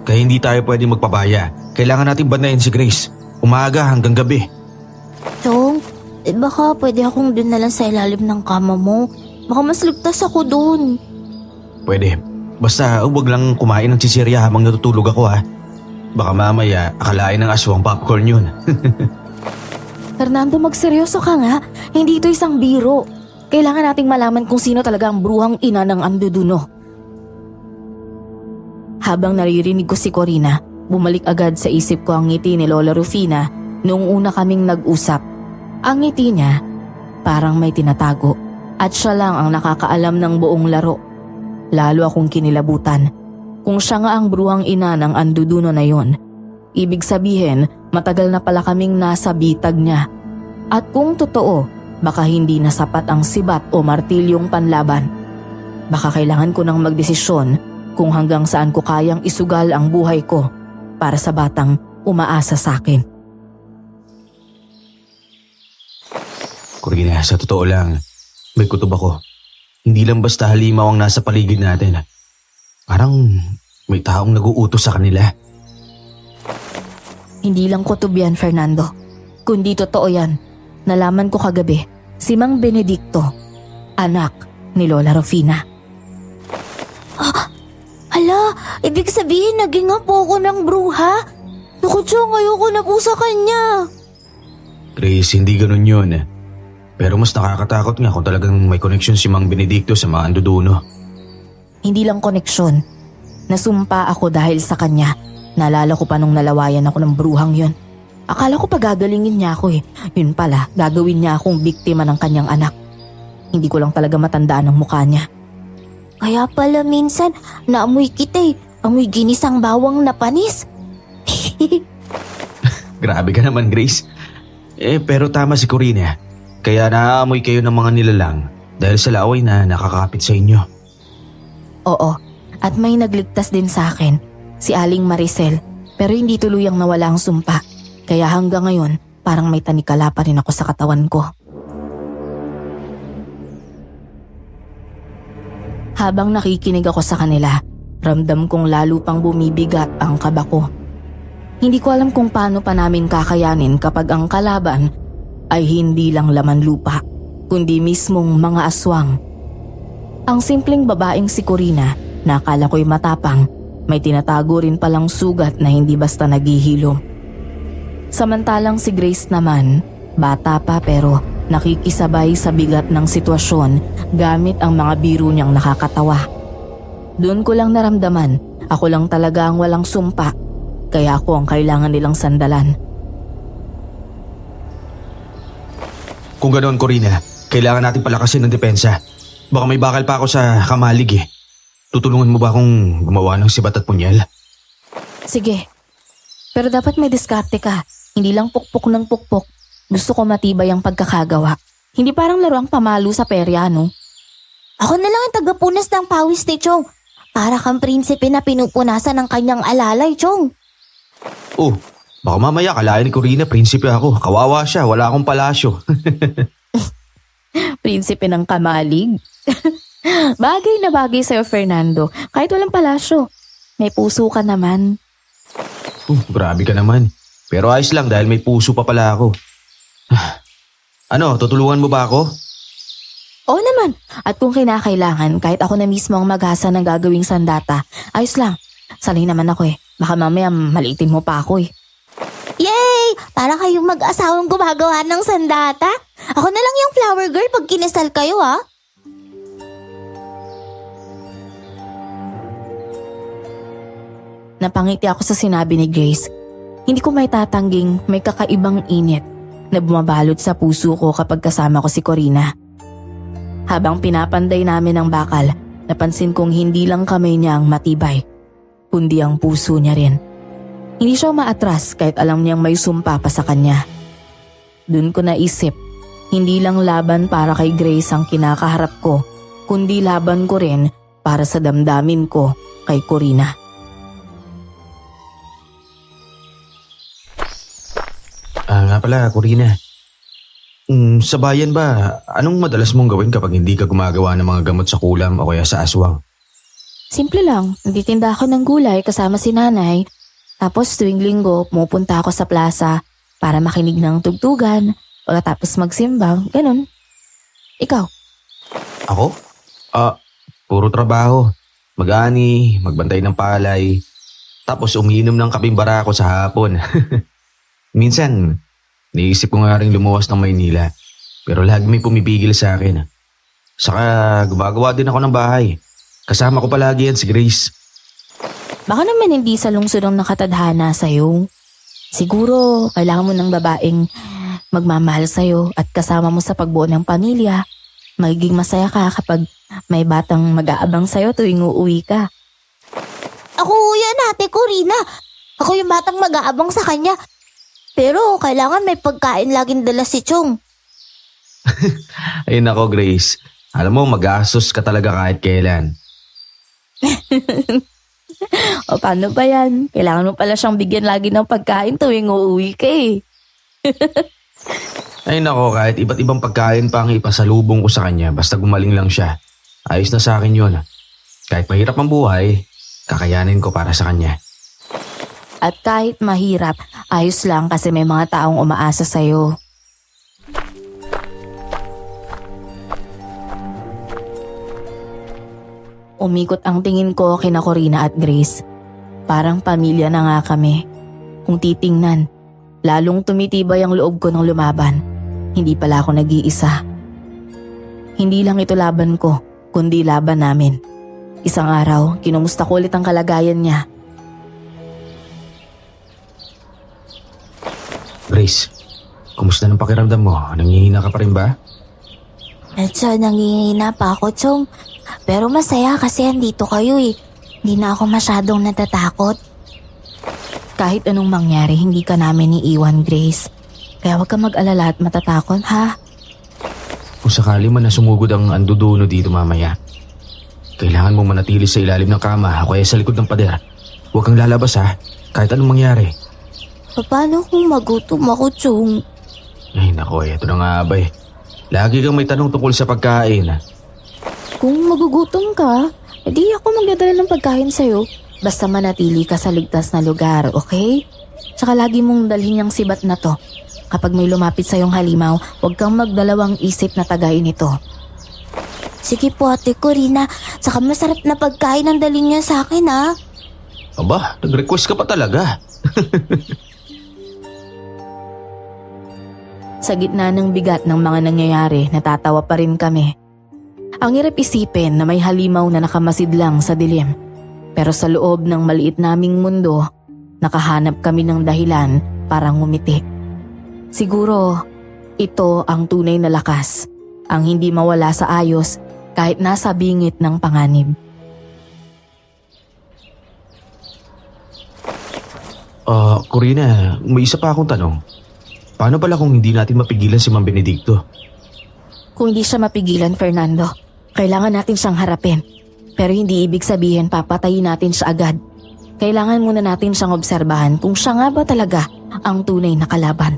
Kaya hindi tayo pwede magpabaya. Kailangan natin bantayan si Grace. Umaga hanggang gabi. Chong, baka pwede akong dun na lang sa ilalim ng kama mo. Baka mas ligtas ako dun. Pwede. Basta huwag lang kumain ng chichirya habang natutulog ako ha. Baka mamaya akalain ng aswang popcorn yun. Fernando, magseryoso ka nga. Hindi ito isang biro. Kailangan nating malaman kung sino talaga ang bruhang ina ng anduduno. Habang naririnig ko si Corina, bumalik agad sa isip ko ang ngiti ni Lola Rufina noong una kaming nag-usap. Ang ngiti niya, parang may tinatago at siya lang ang nakakaalam ng buong laro. Lalo akong kinilabutan. Kung siya nga ang bruhang ina ng anduduno na yon, ibig sabihin matagal na pala kaming nasa bitag niya. At kung totoo, baka hindi na sapat ang sibat o martilyong panlaban. Baka kailangan ko nang magdesisyon kung hanggang saan ko kayang isugal ang buhay ko para sa batang umaasa sa akin. Corina, sa totoo lang, may kutob ako. Hindi lang basta halimaw ang nasa paligid natin. Parang may taong nag-uutos sa kanila. Hindi lang kutob yan, Fernando. Kundi totoo yan. Nalaman ko kagabi, si Mang Benedicto, anak ni Lola Rufina. Ala, ibig sabihin naging apo ko ng bruha? Naku, Chong, ayoko na po sa kanya. Grace, hindi ganun yun. Pero mas nakakatakot nga kung talagang may connection si Mang Benedicto sa mga anduduno. Hindi lang koneksyon. Nasumpa ako dahil sa kanya. Naalala ko pa nung nalawayan ako ng bruhang yun. Akala ko pagagalingin niya ako eh. Yun pala, gagawin niya akong biktima ng kanyang anak. Hindi ko lang talaga matandaan ang mukha niya. Kaya pala minsan, naamoy kita eh. Amoy ginisang bawang na panis. Grabe ka naman, Grace. Pero tama si Corina. Kaya naaamoy kayo ng mga nilalang dahil sa laway na nakakapit sa inyo. Oo, at may nagligtas din sa akin, si Aling Maricel. Pero hindi tuluyang nawala ang sumpa. Kaya hanggang ngayon, parang may tanikala pa rin ako sa katawan ko. Habang nakikinig ako sa kanila, ramdam kong lalo pang bumibigat ang kaba ko. Hindi ko alam kung paano pa namin kakayanin kapag ang kalaban ay hindi lang laman lupa, kundi mismong mga aswang. Ang simpleng babaeng si Corina, na akala ko'y matapang, may tinatago rin palang sugat na hindi basta naghihilom. Samantalang si Grace naman, bata pa pero nakikisabay sa bigat ng sitwasyon gamit ang mga biro niyang nakakatawa. Doon ko lang naramdaman, ako lang talaga ang walang sumpa, kaya ako ang kailangan nilang sandalan. Kung ganoon, Corina, kailangan natin palakasin ng depensa. Baka may bakal pa ako sa kamalig eh. Tutulungan mo ba akong gumawa ng sibat at punyal? Sige, pero dapat may diskarte ka. Hindi lang pukpok ng pukpok. Gusto ko matibay ang pagkakagawa. Hindi parang laro ang pamalo sa perya, no? Ako na lang ang tagapunas ng pawis ni Chong. Para kang prinsipe na pinupunasan ng kanyang alalay, Chong. Oh, baka mamaya kalahin ni Corina, prinsipe ako. Kawawa siya, wala akong palasyo. Prinsipe ng kamalig. Bagay na bagay sa'yo, Fernando. Kahit walang palasyo. May puso ka naman. Grabe ka naman. Pero ayos lang dahil may puso pa pala ako. Ano, tutulungan mo ba ako? Oo naman. At kung kinakailangan, kahit ako na mismo ang maghasa ng gagawing sandata, ayos lang. Sanay naman ako eh. Baka mamaya maliitin mo pa ako eh. Yay! Para kayong mag-asawang gumagawa ng sandata. Ako na lang yung flower girl pag kinasal kayo, ha? Napangiti ako sa sinabi ni Grace. Hindi ko may tatangging may kakaibang init na bumabalot sa puso ko kapag kasama ko si Corina. Habang pinapanday namin ang bakal, napansin kong hindi lang kamay niya ang matibay, kundi ang puso niya rin. Hindi siya umaatras kahit alam niyang may sumpa pa sa kanya. Doon ko naisip, hindi lang laban para kay Grace ang kinakaharap ko, kundi laban ko rin para sa damdamin ko kay Corina. Nga pala, Corina. Sa bayan ba, anong madalas mong gawin kapag hindi ka gumagawa ng mga gamot sa kulam o kaya sa aswang? Simple lang, nagtitinda ako ng gulay kasama si nanay. Tapos tuwing linggo, pumupunta ako sa plaza para makinig ng tugtugan. Pagkatapos magsimba, ganun. Ikaw? Ako? Puro trabaho. Mag-ani, magbantay ng palay. Tapos umiinom ng kaping barako sa hapon. Minsan, naisip ko nga rin lumuwas ng Maynila. Pero lagi may pumipigil sa akin. Saka gumagawa din ako ng bahay. Kasama ko palagi yan si Grace. Baka naman hindi sa lungsod ang nakatadhana sa'yo. Siguro, kailangan mo ng babaeng magmamahal sa'yo at kasama mo sa pagbuo ng pamilya. Magiging masaya ka kapag may batang mag-aabang sa'yo tuwing uuwi ka. Ako yan, Ate Corina. Ako yung batang mag-aabang sa kanya. Pero kailangan may pagkain laging dala si Chong. Ay nako, Grace. Alam mo, mag-asos ka talaga kahit kailan. O paano ba yan? Kailangan mo pala siyang bigyan lagi ng pagkain tuwing uuwi ka eh. Ay nako, kahit iba't ibang pagkain pa ang ipasalubong ko sa kanya basta gumaling lang siya. Ayos na sa akin yun. Kahit mahirap ang buhay, kakayanin ko para sa kanya. At kahit mahirap, ayos lang kasi may mga taong umaasa sa'yo. Umikot ang tingin ko kina Corina at Grace. Parang pamilya na nga kami. Kung titingnan, lalong tumitibay ang loob ko ng lumaban. Hindi pala ako nag-iisa. Hindi lang ito laban ko, kundi laban namin. Isang araw, kinumusta ko ulit ang kalagayan niya. Grace, kumusta ng pakiramdam mo? Nangihina ka pa rin ba? Medyo nangihina pa ako, Chong. Pero masaya kasi andito kayo eh. Hindi na ako masyadong natatakot. Kahit anong mangyari, hindi ka namin iiwan, Grace. Kaya huwag ka mag-alala at matatakot, ha? Kung sakali man na sumugod ang anduduno dito mamaya, kailangan mong manatili sa ilalim ng kama o kaya sa likod ng pader. Huwag kang lalabas ha, kahit anong mangyari. Paano kung magutom ako, Chong? Ay nako, eto na nga ba eh. Lagi kang may tanong tungkol sa pagkain. Kung magugutom ka, edi ako magdadala ng pagkain sa'yo. Basta manatili ka sa ligtas na lugar, okay? Tsaka lagi mong dalhin yung sibat na to. Kapag may lumapit sa'yong halimaw, huwag kang magdalawang isip na tagayin ito. Sige po, Ate Corina. Saka masarap na pagkain ang dalhin niyo sa akin, ha? Aba, nag-request ka pa talaga. Sa gitna ng bigat ng mga nangyayari, natatawa pa rin kami. Ang hirap isipin na may halimaw na nakamasid lang sa dilim. Pero sa loob ng maliit naming mundo, nakahanap kami ng dahilan para ngumiti. Siguro, ito ang tunay na lakas, ang hindi mawala sa ayos kahit nasa bingit ng panganib. Corina, may isa pa akong tanong. Paano pala kung hindi natin mapigilan si Mang Benedicto? Kung hindi siya mapigilan, Fernando, kailangan natin siyang harapin. Pero hindi ibig sabihin papatayin natin siya agad. Kailangan muna natin siyang obserbahan kung siya nga ba talaga ang tunay na kalaban.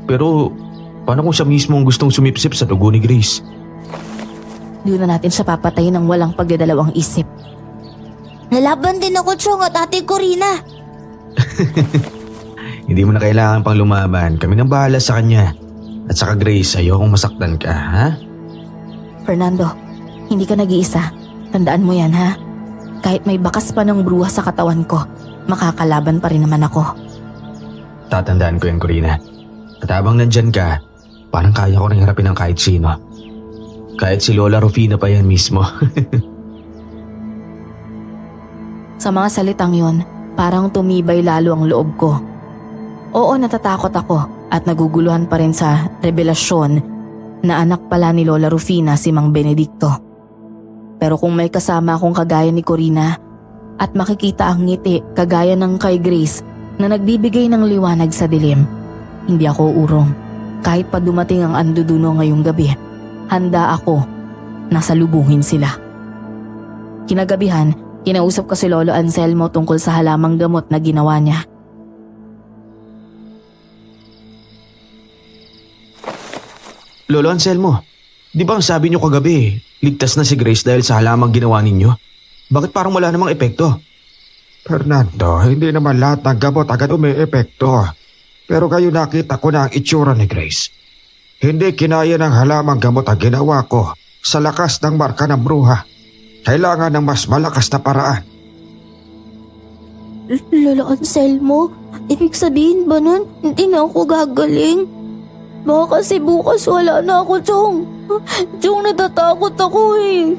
Pero paano kung siya mismo ang gustong sumipsip sa dugo ni Grace? Doon na natin siya papatayin ng walang pagdadalawang isip. Nalaban din ako, Chong, at Ate Corina. Hindi mo na kailangan pang lumaban. Kami nang bahala sa kanya. At saka Grace, ayokong masaktan ka, ha? Fernando, hindi ka nag-iisa. Tandaan mo yan, ha? Kahit may bakas pa ng bruha sa katawan ko, makakalaban pa rin naman ako. Tatandaan ko yan, Corina. At habang nandyan ka, parang kaya ko rin harapin ng kahit sino. Kahit si Lola Rufina pa yan mismo. Sa mga salitang yon, parang tumibay lalo ang loob ko. Oo, natatakot ako at naguguluhan pa rin sa revelasyon na anak pala ni Lola Rufina si Mang Benedicto. Pero kung may kasama akong kagaya ni Corina at makikita ang ngiti kagaya ng kay Grace na nagbibigay ng liwanag sa dilim, hindi ako urong. Kahit pa dumating ang anduduno ngayong gabi, handa ako na salubungin sila. Kinagabihan, kinausap ko si Lolo Anselmo tungkol sa halamang gamot na ginawa niya. Lolo Anselmo, di ba ang sabi niyo kagabi, ligtas na si Grace dahil sa halamang ginawa ninyo? Bakit parang wala namang epekto? Fernando, hindi naman lahat ng gamot agad umi-epekto. Pero kayo nakita ko na ang itsura ni Grace. Hindi kinaya ng halamang gamot ang ginawa ko sa lakas ng marka ng bruha. Kailangan ng mas malakas na paraan. Lolo Anselmo, ibig sabihin ba nun, hindi na ako gagaling? Baka kasi bukas wala na ako, Chong. Chong, natatakot ako eh.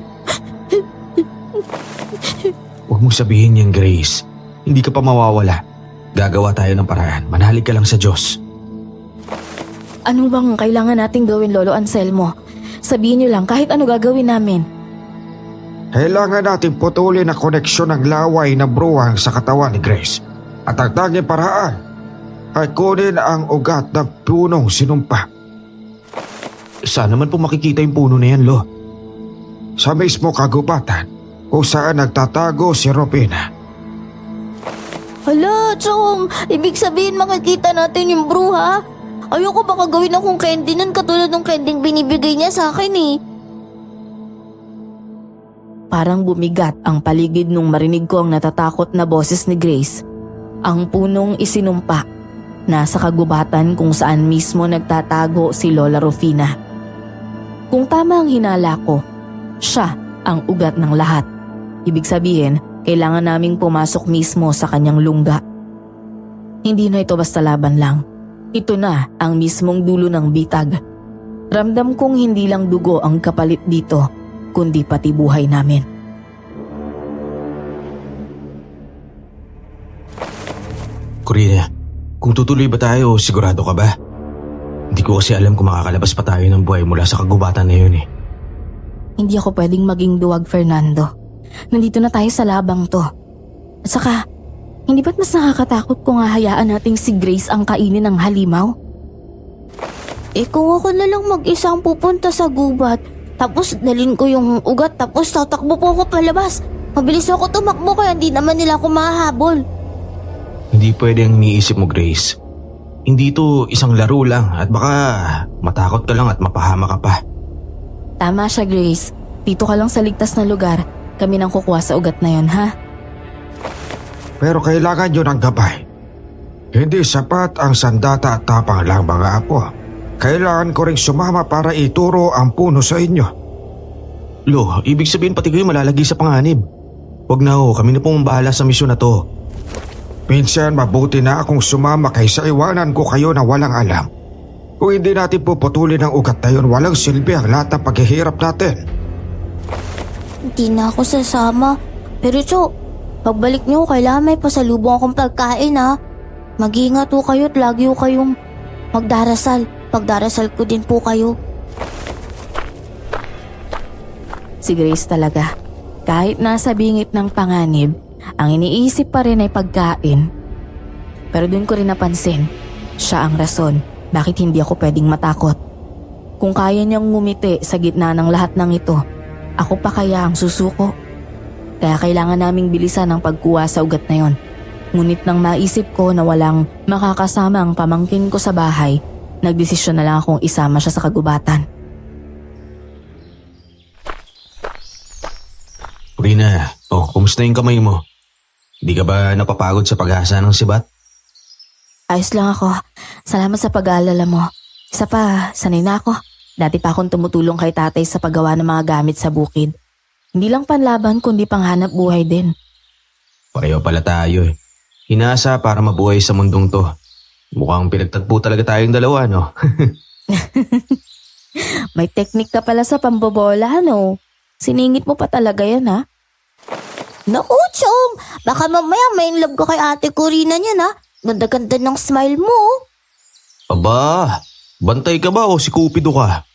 Huwag mong sabihin yan, Grace. Hindi ka pa mawawala. Gagawa tayo ng paraan. Manalig ka lang sa Diyos. Ano bang kailangan nating gawin, Lolo Anselmo? Sabihin niyo lang kahit ano gagawin namin. Kailangan natin putulin ang koneksyon ng laway ng bruhang sa katawan ni Grace. At ang tanging paraan ay kunin ang ugat ng punong sinumpa. Saan naman po makikita yung puno na yan, Lo? Sa mismo kagubatan kung saan nagtatago si Rufina. Hala, Chong, ibig sabihin makikita natin yung bruha? Ayoko baka gawin akong candy nun katulad ng candy binibigay niya sa akin eh. parang bumigat ang paligid nung marinig ko ang natatakot na boses ni Grace. Ang punong isinumpa, nasa kagubatan kung saan mismo nagtatago si Lola Rufina. Kung tama ang hinala ko, siya ang ugat ng lahat. Ibig sabihin, kailangan naming pumasok mismo sa kanyang lungga. Hindi na ito basta laban lang. Ito na ang mismong dulo ng bitag. Ramdam kong hindi lang dugo ang kapalit dito, kundi pati buhay namin. Corina, kung tutuloy ba tayo, sigurado ka ba? Hindi ko kasi alam kung makakalabas pa tayo ng buhay mula sa kagubatan na yun eh. Hindi ako pwedeng maging duwag, Fernando. Nandito na tayo sa labang to. At saka, hindi ba't mas nakakatakot kung hahayaan nating si Grace ang kainin ng halimaw? Kung ako na lang mag-isa ang pupunta sa gubat, tapos dalhin ko yung ugat, tapos tatakbo po ako palabas. Mabilis ako tumakbo kaya hindi naman nila ako mahahabol. Hindi pwede ang iniisip mo, Grace. Hindi to isang laro lang at baka matakot ka lang at mapahama ka pa. Tama siya, Grace. Dito ka lang sa ligtas na lugar. Kami nang kukuha sa ugat na yon, ha? Pero kailangan nyo ng gabay. Hindi sapat ang sandata at tapang lang, mga apo. Kailangan ko ring sumama para ituro ang puno sa inyo. Lo, ibig sabihin pati kayo malalagi sa panganib. Huwag na ho, kami na pong bahala sa misyon na to. Minsan mabuti na akong sumama kaysa iwanan ko kayo na walang alam. Kung hindi natin puputulin ang ugat na yun, walang silbi ang lahat ng paghihirap natin. Hindi na ako sasama. Pero Cho, pagbalik niyo kailangan may pasalubong akong pagkain ha. Mag-iingat po kayo at lagi po kayong magdarasal. Pagdarasal ko din po kayo. Si Grace talaga. Kahit nasa bingit ng panganib, ang iniisip pa rin ay pagkain. Pero dun ko rin napansin, siya ang rason bakit hindi ako pwedeng matakot. Kung kaya niyang ngumiti sa gitna ng lahat ng ito, ako pa kaya ang susuko. Kaya kailangan naming bilisan ang pagkuha sa ugat na yon. Ngunit nang maisip ko na walang makakasama ang pamangkin ko sa bahay, nagdesisyon na lang akong isama siya sa kagubatan. Corina, kumusta yung kamay mo? Hindi ka ba napapagod sa pag-asa ng sibat? Ayos lang ako. Salamat sa pag-aalala mo. Isa pa, sanay na ako. Dati pa akong tumutulong kay tatay sa paggawa ng mga gamit sa bukid. Hindi lang panlaban kundi panghanap buhay din. Pareho pala tayo eh. Hinasa para mabuhay sa mundong to. Mukhang pinagtagpo talaga tayong dalawa, no? May teknik ka pala sa pambobola, no? Siningit mo pa talaga yan, ha? Naku, Chong! Baka mamaya may love ko kay ate Corina niyan ha. Ganda-ganda ng smile mo. Aba, bantay ka ba o si Cupido ka?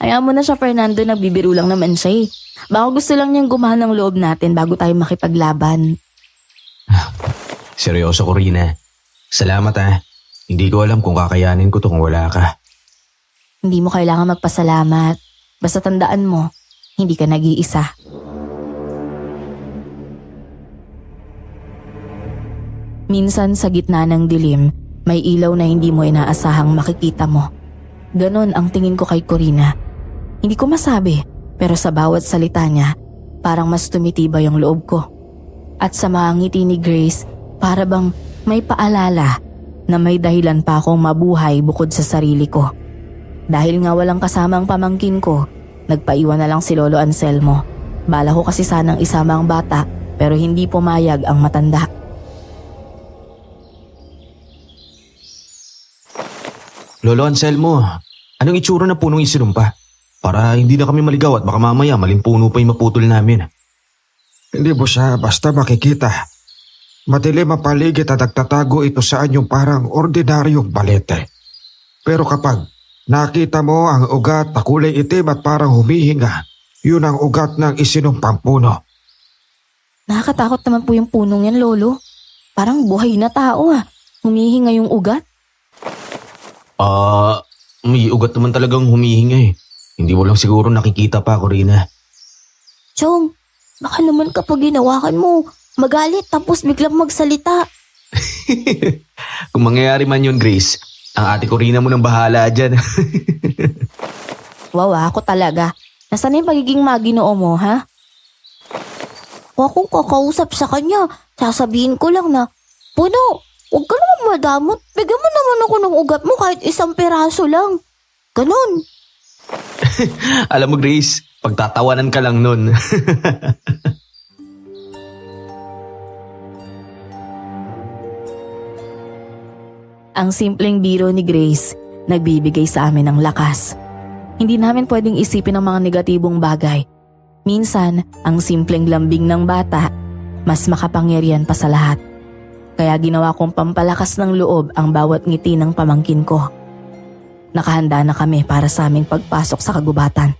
Ayaw mo na siya, Fernando, nagbibiro lang naman siya eh. Baka gusto lang niyang gumahan ng loob natin bago tayo makipaglaban. Seryoso, Corina. Salamat ha. Hindi ko alam kung kakayanin ko to kung wala ka. Hindi mo kailangan magpasalamat. Basta tandaan mo, hindi ka nag-iisa. Minsan sa gitna ng dilim, may ilaw na hindi mo inaasahang makikita mo. Ganon ang tingin ko kay Corina. Hindi ko masabi, pero sa bawat salita niya, parang mas tumitibay ang loob ko. At sa mga ngiti ni Grace, para bang may paalala na may dahilan pa akong mabuhay bukod sa sarili ko. Dahil nga walang kasama ang pamangkin ko, nagpaiwan na lang si Lolo Anselmo. Bala ko kasi sanang isama ang bata, pero hindi pumayag ang matanda. Lolo Anselmo, anong itsura ng punong isinumpa? Para hindi na kami maligaw at baka mamaya malimpuno pa yung maputol namin. Hindi mo siya basta makikita. Madilim ang paligid at nagtatago ito sa anyong parang ordinaryong balete. Pero kapag nakita mo ang ugat na kulay itim at parang humihinga, yun ang ugat ng isinumpang puno. Nakakatakot naman po yung punong yan, Lolo. Parang buhay na tao ah. Humihinga yung ugat. May ugat naman talagang humihinga eh. Hindi mo lang siguro nakikita pa, Corina. Chong, baka naman kapag ginawakan mo, magalit tapos biglang magsalita. Kung mangyayari man yun, Grace, ang ate Corina mo nang bahala dyan. Wow, ako talaga. Nasaan na yung pagiging maginoo mo, ha? Kung akong kakausap sa kanya, sasabihin ko lang na, Puno, huwag ka naman madamot. Bigyan mo naman ako ng ugat mo kahit isang peraso lang. Ganon. Alam mo Grace, pagtatawanan ka lang nun. Ang simpleng biro ni Grace, nagbibigay sa amin ng lakas. Hindi namin pwedeng isipin ang mga negatibong bagay. Minsan, ang simpleng lambing ng bata, mas makapangyarihan pa sa lahat. Kaya ginawa kong pampalakas ng loob ang bawat ngiti ng pamangkin ko. Nakahanda na kami para sa aming pagpasok sa kagubatan.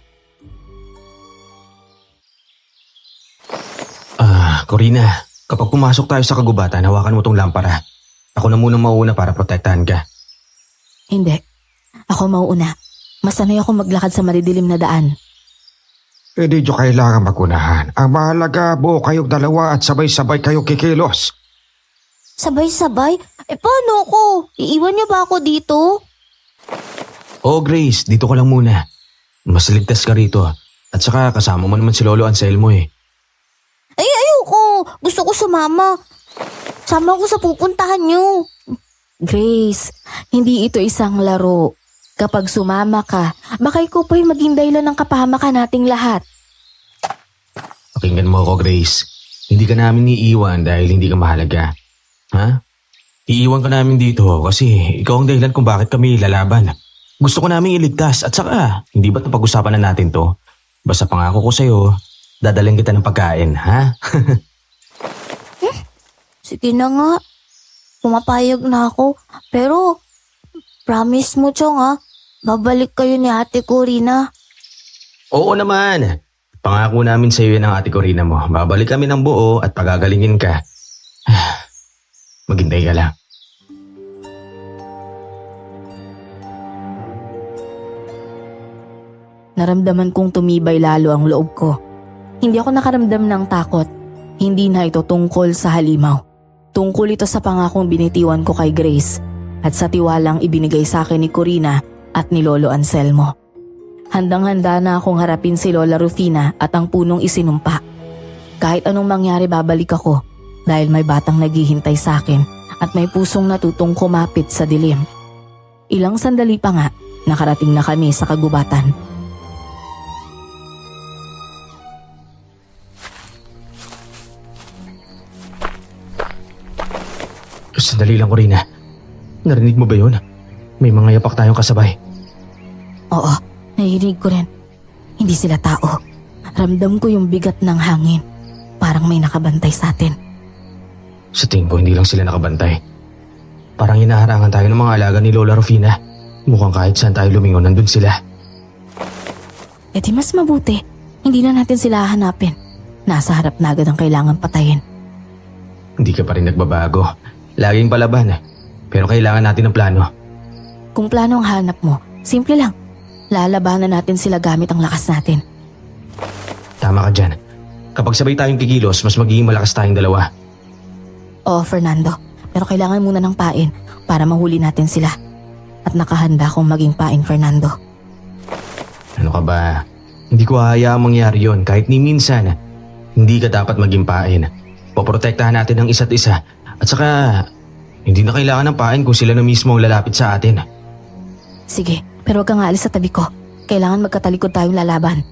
Corina, kapag pumasok tayo sa kagubatan, hawakan mo tong lampara. Ako na munang mauuna para protektahan ka. Hindi. Ako mauuna. Masanay ako maglakad sa madidilim na daan. Hindi nyo kailangan magunahan. Ang mahalaga, buo kayong dalawa at sabay-sabay kayong kikilos. Sabay-sabay? Paano ako? Iiwan niyo ba ako dito? Oh Grace, dito ka lang muna. Mas ligtas ka rito. At saka kasama mo naman si Lolo Anselmo eh. Ay, ayoko. Gusto ko sumama. Sama ko sa pupuntahan niyo. Grace, hindi ito isang laro. Kapag sumama ka, baka ikaw pa'y maging dahilan ng kapahamakan nating lahat. Pakinggan mo ako Grace. Hindi ka namin iiwan dahil hindi ka mahalaga. Ha? Iiwan ka namin dito kasi ikaw ang dahilan kung bakit kami lalaban. Gusto ko namin iligtas at saka hindi ba't napag-usapan na natin to? Basta pangako ko sa'yo, dadaling kita ng pagkain, ha? Sige na nga. Pumapayag na ako. Pero, promise mo, Chong, ha? Babalik kayo ni Ate Corina. Oo naman. Pangako namin sa iyo ng Ate Corina mo. Babalik kami ng buo at pagagalingin ka. Maghintay ka lang. Naramdaman kong tumibay lalo ang loob ko. Hindi ako nakaramdam ng takot. Hindi na ito tungkol sa halimaw. Tungkol ito sa pangakong binitiwan ko kay Grace at sa tiwalang ibinigay sa akin ni Corina at ni Lolo Anselmo. Handang-handa na akong harapin si Lola Rufina at ang punong isinumpa. Kahit anong mangyari babalik ako dahil may batang naghihintay sa akin at may pusong natutong kumapit sa dilim. Ilang sandali pa nga, nakarating na kami sa kagubatan. Sandali lang, Corina. Narinig mo ba yun? May mga yapak tayong kasabay. Oo, narinig ko rin. Hindi sila tao. Ramdam ko yung bigat ng hangin. Parang may nakabantay sa atin. Sa tingin ko, hindi lang sila nakabantay. Parang hinaharangan tayo ng mga alaga ni Lola Rufina. Mukhang kahit saan tayo lumingon, nandun sila. E di mas mabuti. Hindi na natin sila hahanapin. Nasa harap na agad ang kailangan patayin. Hindi ka pa rin nagbabago. Laging palaban. Pero kailangan natin ng plano. Kung plano ang hanap mo, simple lang. Lalabanan natin sila gamit ang lakas natin. Tama ka dyan. Kapag sabay tayong kikilos, mas magiging malakas tayong dalawa. Oo, Fernando. Pero kailangan muna ng pain para mahuli natin sila. At nakahanda akong maging pain, Fernando. Ano ka ba? Hindi ko hahayaang mangyari yon kahit ni minsan. Hindi ka dapat maging pain. Poprotektahan natin ang isa't isa. At saka, hindi na kailangan ng pain kung sila na mismo ang lalapit sa atin. Sige, pero wag kang aalis sa tabi ko. Kailangan magkatalikod tayong lalaban.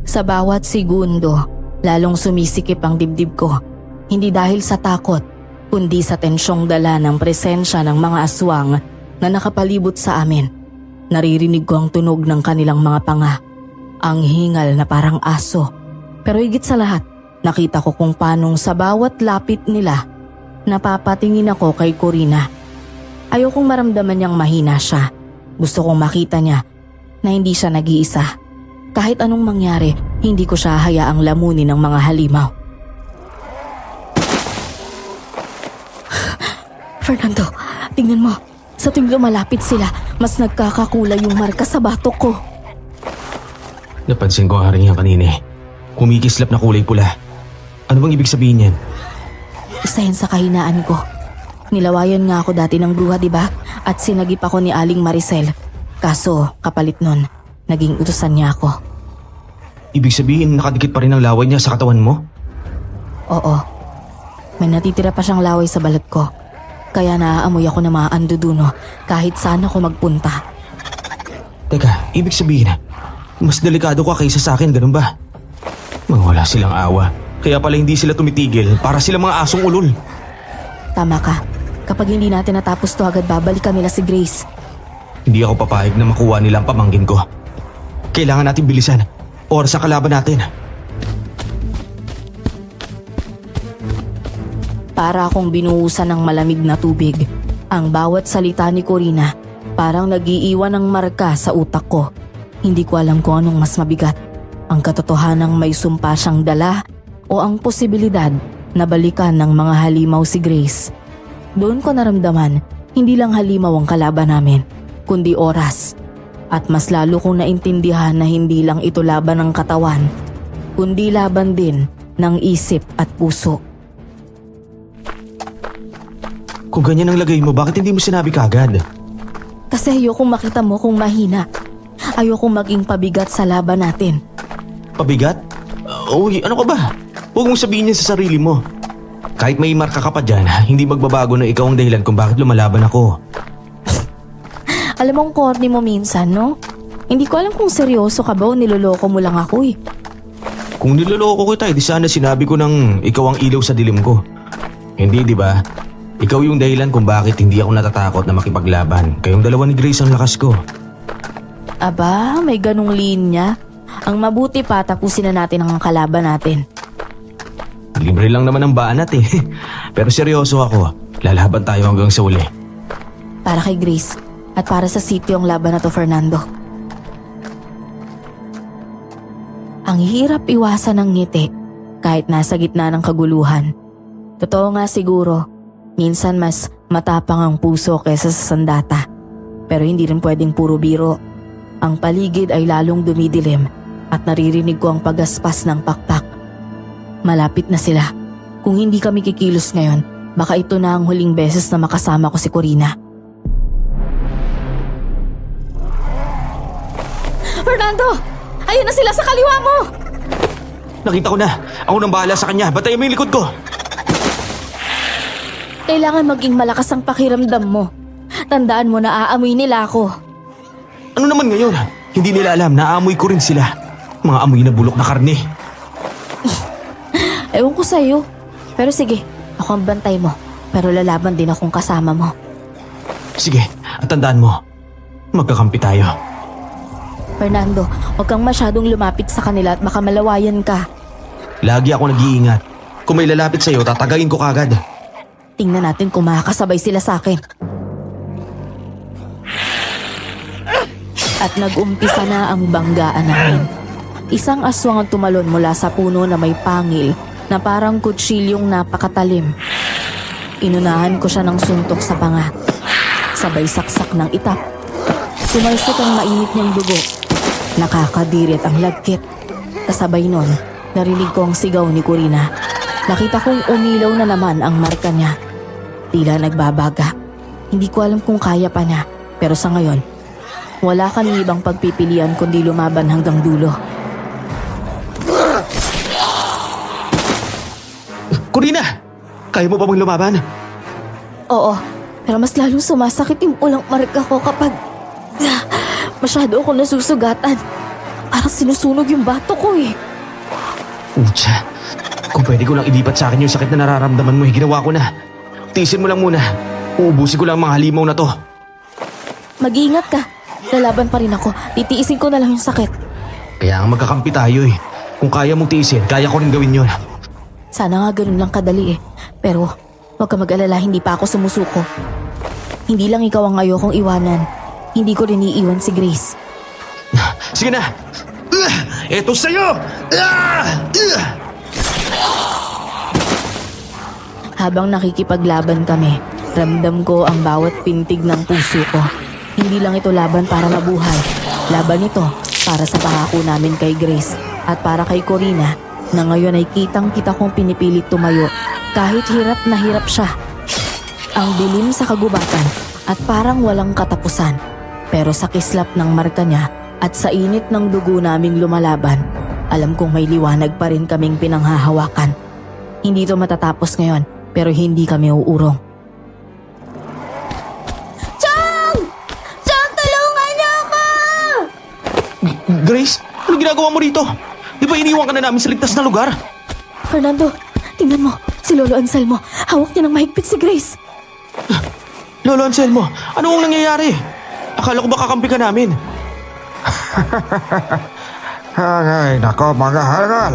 Sa bawat segundo, lalong sumisikip ang dibdib ko. Hindi dahil sa takot, kundi sa tensyong dala ng presensya ng mga aswang na nakapalibot sa amin. Naririnig ko ang tunog ng kanilang mga panga. Ang hingal na parang aso. Pero higit sa lahat, nakita ko kung paanong sa bawat lapit nila, napapatingin ako kay Corina. Ayokong maramdaman niyang mahina siya. Gusto kong makita niya na hindi siya nag-iisa. Kahit anong mangyari, hindi ko siya hayaang lamunin ng mga halimaw. Fernando, tingnan mo. Sa tuwing lumalapit sila, mas nagkakakulay yung marka sa batok ko. Napansin ko ang haring yan kanina. Kumikislap na kulay pula. Ano bang ibig sabihin yan? Isa yan sa kahinaan ko. Nilawayan nga ako dati ng bruha, diba? At sinagip ako ni Aling Maricel. Kaso kapalit nun, naging utusan niya ako. Ibig sabihin nakadikit pa rin ang laway niya sa katawan mo? Oo, may natitira pa siyang laway sa balat ko. Kaya naaamoy ako ng mga anduduno kahit saan ako magpunta. Teka, ibig sabihin, mas delikado ka kaysa sa akin, ganun ba? Mga wala silang awa. Kaya pala hindi sila tumitigil, para silang mga asong ulol. Tama ka. Kapag hindi natin natapos to agad, babalikan nila si Grace. Hindi ako papayag na makuha nila ang pamangkin ko. Kailangan natin bilisan. Oras sa kalaban natin. Para akong binuhusan ng malamig na tubig. Ang bawat salita ni Corina parang nag-iiwan ng marka sa utak ko. Hindi ko alam kung anong mas mabigat. Ang katotohanang may sumpa siyang dala o ang posibilidad na balikan ng mga halimaw si Grace. Doon ko naramdaman, hindi lang halimaw ang kalaban namin, kundi oras. At mas lalo kong naintindihan na hindi lang ito laban ng katawan, kundi laban din ng isip at puso. Kung ganyan ang lagay mo, bakit hindi mo sinabi kagad? Kasi ayokong makita mo kung mahina. Ayokong maging pabigat sa laban natin. Pabigat? Uy, ano ka ba? Huwag mong sabihin yan sa sarili mo. Kahit may marka ka pa dyan, hindi magbabago na ikaw ang dahilan kung bakit lumalaban ako. Alam mong corny mo minsan, no? Hindi ko alam kung seryoso ka ba o niloloko mo lang ako eh. Kung niloloko kita, di sana sinabi ko nang ikaw ang ilaw sa dilim ko. Hindi, di ba? Ikaw yung dahilan kung bakit hindi ako natatakot na makipaglaban. Kayong dalawa ni Grace ang lakas ko. Aba, may ganong linya. Ang mabuti pa, tapusin na natin ang kalaban natin. Libre lang naman ang banat eh. Pero seryoso ako. Lalaban tayo hanggang sa uli. Para kay Grace at para sa sitio ang laban na to, Fernando. Ang hirap iwasan ng ngiti kahit nasa gitna ng kaguluhan. Totoo nga siguro, minsan mas matapang ang puso kaysa sa sandata. Pero hindi rin pwedeng puro biro. Ang paligid ay lalong dumidilim at naririnig ko ang pagaspas ng pakpak. Malapit na sila. Kung hindi kami kikilos ngayon, baka ito na ang huling beses na makasama ko si Corina. Fernando! Ayun na sila sa kaliwa mo! Nakita ko na. Ako nang bahala sa kanya. Batayan mo yung likod ko. Kailangan maging malakas ang pakiramdam mo. Tandaan mo na aamoy nila ako. Ano naman ngayon? Hindi nila alam na aamoy ko rin sila. Mga amoy na bulok na karne. Ewan ko sa'yo. Pero sige, ako ang bantay mo. Pero lalaban din akong kasama mo. Sige, at tandaan mo, magkakampi tayo. Fernando, huwag kang masyadong lumapit sa kanila at baka malawayan ka. Lagi ako nag-iingat. Kung may lalapit sa'yo, tatagayin ko kagad. Tingnan natin kung makakasabay sila sa akin. At nag-umpisa na ang banggaan namin. Isang aswang ang tumalon mula sa puno na may pangil na parang kutsilyong napakatalim. Inunahan ko siya ng suntok sa panga. Sabay saksak ng itap. Tumalsik ang mainit niyang dugo. Nakakadirit ang lagkit. Kasabay nun, narinig ko ang sigaw ni Corina. Nakita kong umilaw na naman ang marka niya. Tila nagbabaga. Hindi ko alam kung kaya pa niya. Pero sa ngayon, wala kaming ibang pagpipilian kundi lumaban hanggang dulo. Corina! Kaya mo pa bang lumaban? Oo, pero mas lalong sumasakit yung ulang marka ko kapag masyado ako nasusugatan. Parang sinusunog yung bato ko eh. Ucha, kung pwede ko lang ilipat sa akin yung sakit na nararamdaman mo, ginawa ko na. Tiisin mo lang muna. Uubusin ko lang mga halimaw na to. Mag-iingat ka. Lalaban pa rin ako. Titiisin ko na lang yung sakit. Kaya nga magkakampi tayo eh. Kung kaya mong tiisin, kaya ko rin gawin yun. Sana nga ganun lang kadali eh. Pero huwag ka mag-alala, hindi pa ako sumusuko. Hindi lang ikaw ang ayokong iwanan. Hindi ko rin iiwan si Grace. Sige na! Eto sa'yo! Habang nakikipaglaban kami, ramdam ko ang bawat pintig ng puso ko. Hindi lang ito laban para mabuhay. Laban ito para sa pangako namin kay Grace at para kay Corina na ngayon ay kitang-kita kong pinipilit tumayo kahit hirap na hirap siya. Ang dilim sa kagubatan at parang walang katapusan. Pero sa kislap ng marka niya at sa init ng dugo naming lumalaban, alam kong may liwanag pa rin kaming pinanghahawakan. Hindi to matatapos ngayon, pero hindi kami uurong. Chong! Chong, tulungan niyo ako! Grace, ano ginagawa mo rito? Di ba iniwan ka na namin sa ligtas na lugar? Fernando, tingnan mo. Si Lolo Anselmo, hawak niya ng mahigpit si Grace. Lolo Anselmo, ano ang nangyayari? Akala ko ba kakampi ka namin? Ay, nako mga hangal.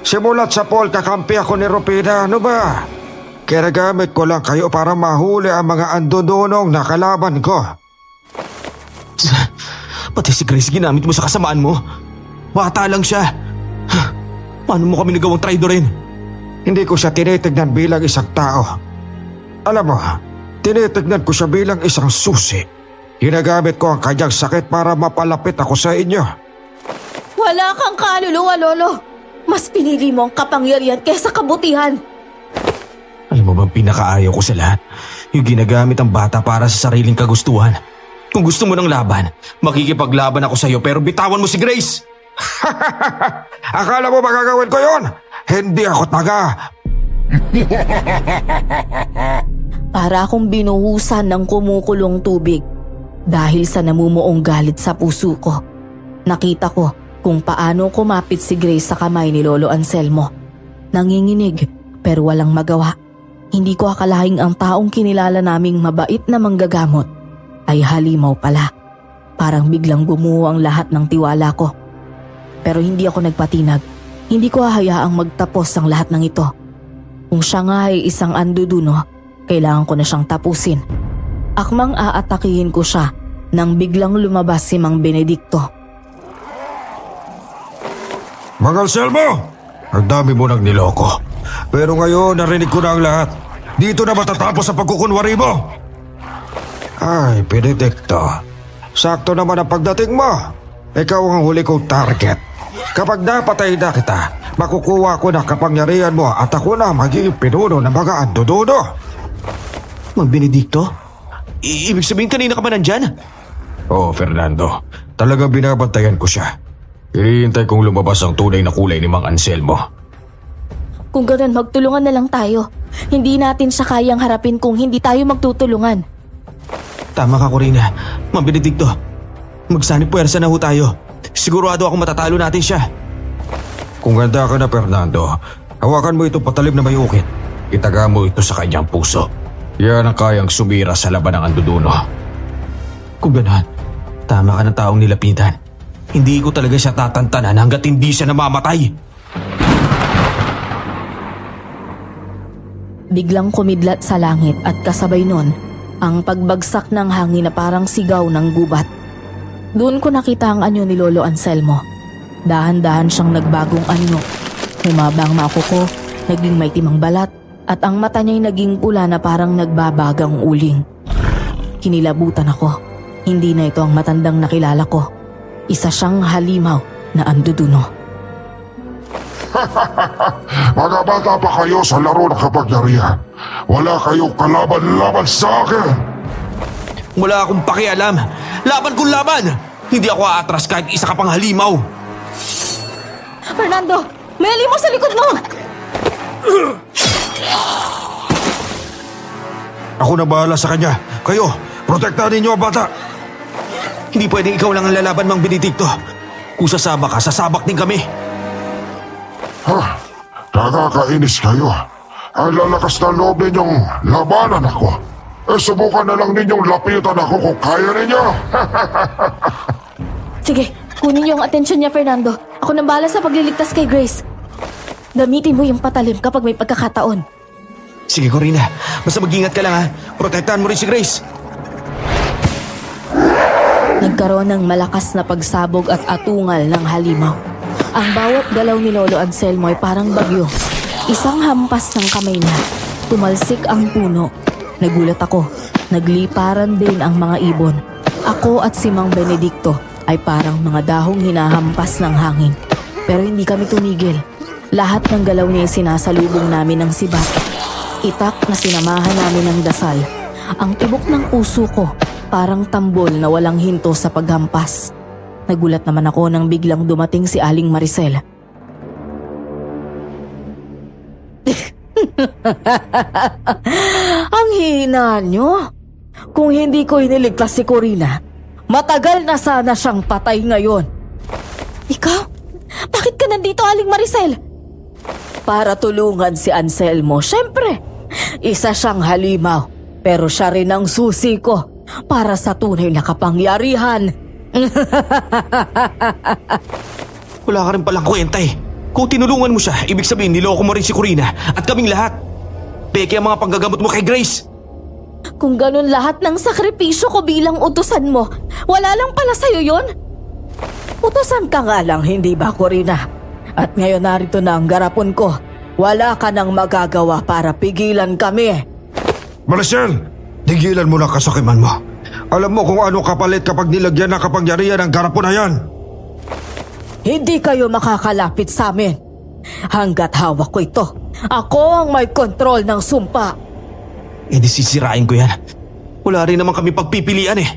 Simulat sa pool kakampi ako ni Rupina, ano ba? Kinagamit ko lang kayo para mahuli ang mga andudunong na kalaban ko. Pati si Grace ginamit mo sa kasamaan mo. Bata lang siya. Paano mo kami nagawang traidorin? Hindi ko siya tinitignan bilang isang tao. Alam mo, tinitignan ko siya bilang isang susi. Ginagamit ko ang kanyang sakit para mapalapit ako sa inyo. Wala kang kaluluwa, Lolo. Mas pinili mo ang kapangyarihan kaysa kabutihan. Alam mo bang pinakaayaw ko sa lahat? Yung ginagamit ang bata para sa sariling kagustuhan. Kung gusto mo ng laban, makikipaglaban ako sa iyo pero bitawan mo si Grace! Akala mo magagawin ko yon? Hindi ako taga. Para akong binuhusan ng kumukulong tubig dahil sa namumuong galit sa puso ko. Nakita ko kung paano kumapit si Grace sa kamay ni Lolo Anselmo. Nanginginig pero walang magawa. Hindi ko akalaing ang taong kinilala naming mabait na manggagamot ay halimaw pala. Parang biglang gumuho ang lahat ng tiwala ko. Pero hindi ako nagpatinag. Hindi ko hahayaang magtapos ang lahat ng ito. Kung siya nga ay isang anduduno, kailangan ko na siyang tapusin. Akmang aatakihin ko siya nang biglang lumabas si Mang Benedicto. Mang Anselmo! Ang dami mo nang niloko. Pero ngayon narinig ko na ang lahat. Dito na matatapos ang pagkukunwari mo. Ay, Benedicto. Sakto naman ang pagdating mo. Ikaw ang huli kong target. Kapag napatay na kita, makukuha ko na kapangyarihan mo at ako na magiging pinuno ng mga anduduno. Mang Benedicto? Ibig sabihin kanina ka ba nandyan? Oo, Fernando. Talagang binabantayan ko siya. Hinihintay kong lumabas ang tunay na kulay ni Mang Anselmo. Kung ganun, magtulungan na lang tayo. Hindi natin siya kayang harapin kung hindi tayo magtutulungan. Tama ka, Corina. Mang Benedicto, magsanib puwersa na ho tayo. Sigurado ako matatalo natin siya. Kung ganda ka na, Fernando, hawakan mo ito patalim na may ukit. Itaga mo ito sa kanyang puso. Yan ang kayang sumira sa laban ng anduduno. Kung gano'n, tama ka ng taong nilapitan. Hindi ko talaga siya tatantanan hanggat hindi siya namamatay. Biglang kumidlat sa langit at kasabay nun ang pagbagsak ng hangin na parang sigaw ng gubat. Doon ko nakita ang anyo ni Lolo Anselmo. Dahan-dahan siyang nagbagong anyo. Humaba ang mako ko, naging may timang balat, at ang mata niya'y naging pula na parang nagbabagang uling. Kinilabutan ako. Hindi na ito ang matandang nakilala ko. Isa siyang halimaw na anduduno. Mga bata pa kayo sa laro ng kapangyarihan. Wala kayong kalaban-laban sa akin. Wala akong pakialam. Laban kung laban! Hindi ako aatras kahit isa ka pang halimaw. Fernando, may alimos sa likod mo! Ako na bahala sa kanya. Kayo, protektahan ninyo ang bata. Hindi pwedeng ikaw lang ang lalaban, Mang Benedicto. Kung sasama ka, sasabak din kami. Nakakainis kayo. Ang lalakas na loob ninyong labanan ako. Subukan na lang ninyong lapitan ako kung kaya ninyo. Sige, kunin niyo ang atensyon niya, Fernando. Ako nang bahala sa pagliligtas kay Grace. Gamitin mo yung patalim kapag may pagkakataon. Sige, Corina. Basta mag-ingat ka lang, ha. Protektahan mo rin si Grace. Nagkaroon ng malakas na pagsabog at atungal ng halimaw. Ang bawat galaw ni Lolo Anselmo ay parang bagyo. Isang hampas ng kamay niya. Tumalsik ang puno. Nagulat ako. Nagliparan din ang mga ibon. Ako at si Mang Benedicto ay parang mga dahong hinahampas ng hangin. Pero hindi kami tumigil. Lahat ng galaw niya ay sinasalubong namin ng sibat. Itak na sinamahan namin ng dasal. Ang tibok ng puso ko parang tambol na walang hinto sa paghampas. Nagulat naman ako nang biglang dumating si Aling Maricel. Ang hina nyo. Kung hindi ko iniligtas si Corina, matagal na sana siyang patay ngayon. Ikaw? Bakit ka nandito, Aling Maricel? Para tulungan si Anselmo, syempre. Isa siyang halimaw, pero siya rin ang susi ko para sa tunay na kapangyarihan. Wala ka rin palang kwenta eh. Kung tinulungan mo siya, ibig sabihin niloko mo rin si Corina at kaming lahat. Peke ang mga panggagamot mo kay Grace. Kung ganun lahat ng sakripisyo ko bilang utusan mo, wala lang pala sa'yo yon? Utusan ka nga lang, hindi ba, Corina? At ngayon narito na ang garapon ko. Wala ka nang magagawa para pigilan kami. Maricel, tigilan mo na kasakiman mo. Alam mo kung ano kapalit kapag nilagyan ng kapangyarihan ng garapon na yan. Hindi kayo makakalapit sa amin. Hanggat hawak ko ito, ako ang may kontrol ng sumpa. Eh di sisirain ko yan. Wala rin naman kami pagpipilian eh.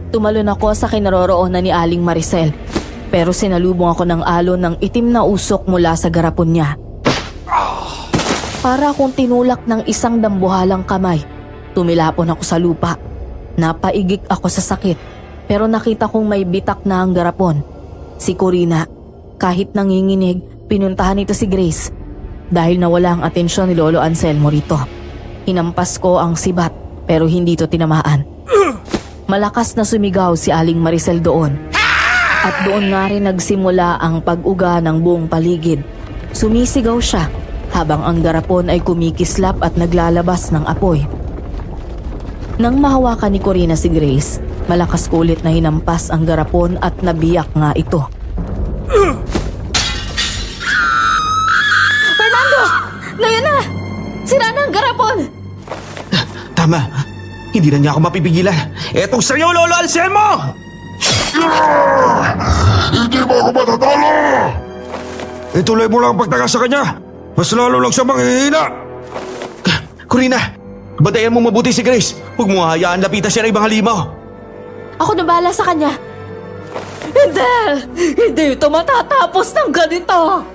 Tumalon ako sa kinaroroonan ni Aling Maricel, pero sinalubong ako ng alon ng itim na usok mula sa garapon niya. Para akong tinulak ng isang dambuhalang kamay. Tumilapon ako sa lupa. Napaigik ako sa sakit, pero nakita kong may bitak na ang garapon. Si Corina. Kahit nanginginig, pinuntahan nito si Grace. Dahil nawala ang atensyon ni Lolo Anselmo rito. Hinampas ko ang sibat, pero hindi ito tinamaan. Malakas na sumigaw si Aling Maricel doon. At doon nga rin nagsimula ang pag-uga ng buong paligid. Sumisigaw siya habang ang garapon ay kumikislap at naglalabas ng apoy. Nang mahawakan ni Corina si Grace, malakas kulit na hinampas ang garapon at nabiyak nga ito. Fernando! Ngayon na! Sira na ang garapon! Tama. Hindi na niya ako mapipigilan. Etong sa'yo, Lolo Anselmo! Hindi mo ako matatalo! Ituloy mo lang ang pagtakas sa kanya. Mas lalo lang siya manghihina. Corina, batayan mo mabuti si Grace. Huwag mo hayaan lapitan siya ng ibang halimaw. Ako na bahala sa kanya. Hindi! Hindi ito matatapos ng ganito!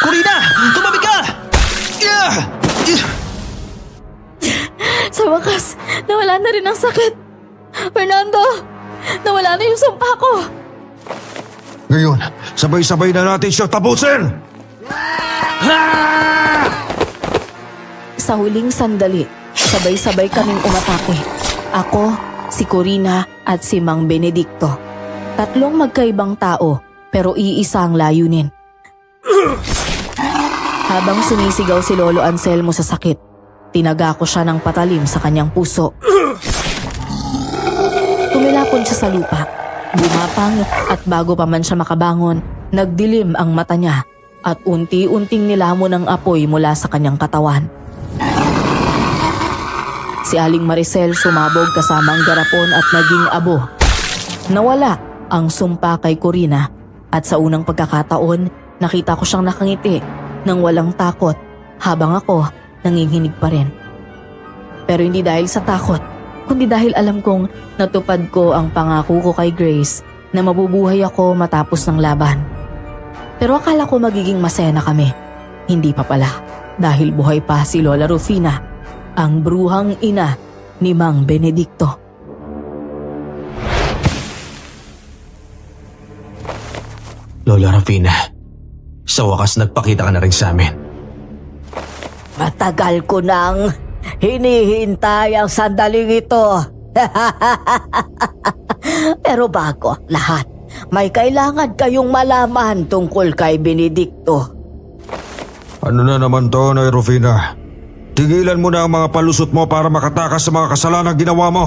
Corina, tumabi ka! Sa wakas, nawala na rin ang sakit. Fernando, nawala na yung sumpa ko. Ngayon, sabay-sabay na natin siya tapusin! Sa huling sandali, sabay-sabay kaming umatake. Ako, si Corina at si Mang Benedicto. Tatlong magkaibang tao pero iisa ang layunin. Habang sumisigaw si Lolo Anselmo sa sakit, tinaga ko siya ng patalim sa kanyang puso. Tumilapon siya sa lupa, bumapang at bago pa man siya makabangon, nagdilim ang mata niya at unti-unting nilamon ng apoy mula sa kanyang katawan. Si Aling Maricel sumabog kasama ang garapon at naging abo. Nawala ang sumpa kay Corina at sa unang pagkakataon, nakita ko siyang nakangiti nang walang takot habang ako nanginginig pa rin. Pero hindi dahil sa takot, kundi dahil alam kong natupad ko ang pangako ko kay Grace na mabubuhay ako matapos ng laban. Pero akala ko magiging masaya na kami. Hindi pa pala dahil buhay pa si Lola Rufina, ang bruhang ina ni Mang Benedicto. Lola Rufina, sa wakas nagpakita ka na rin sa amin. Matagal ko nang hinihintay ang sandaling ito. Pero bago ang lahat, may kailangan kayong malaman tungkol kay Benedicto. Ano na naman to, Nay Rufina? Tigilan mo na ang mga palusot mo para makatakas sa mga kasalanan ginawa mo.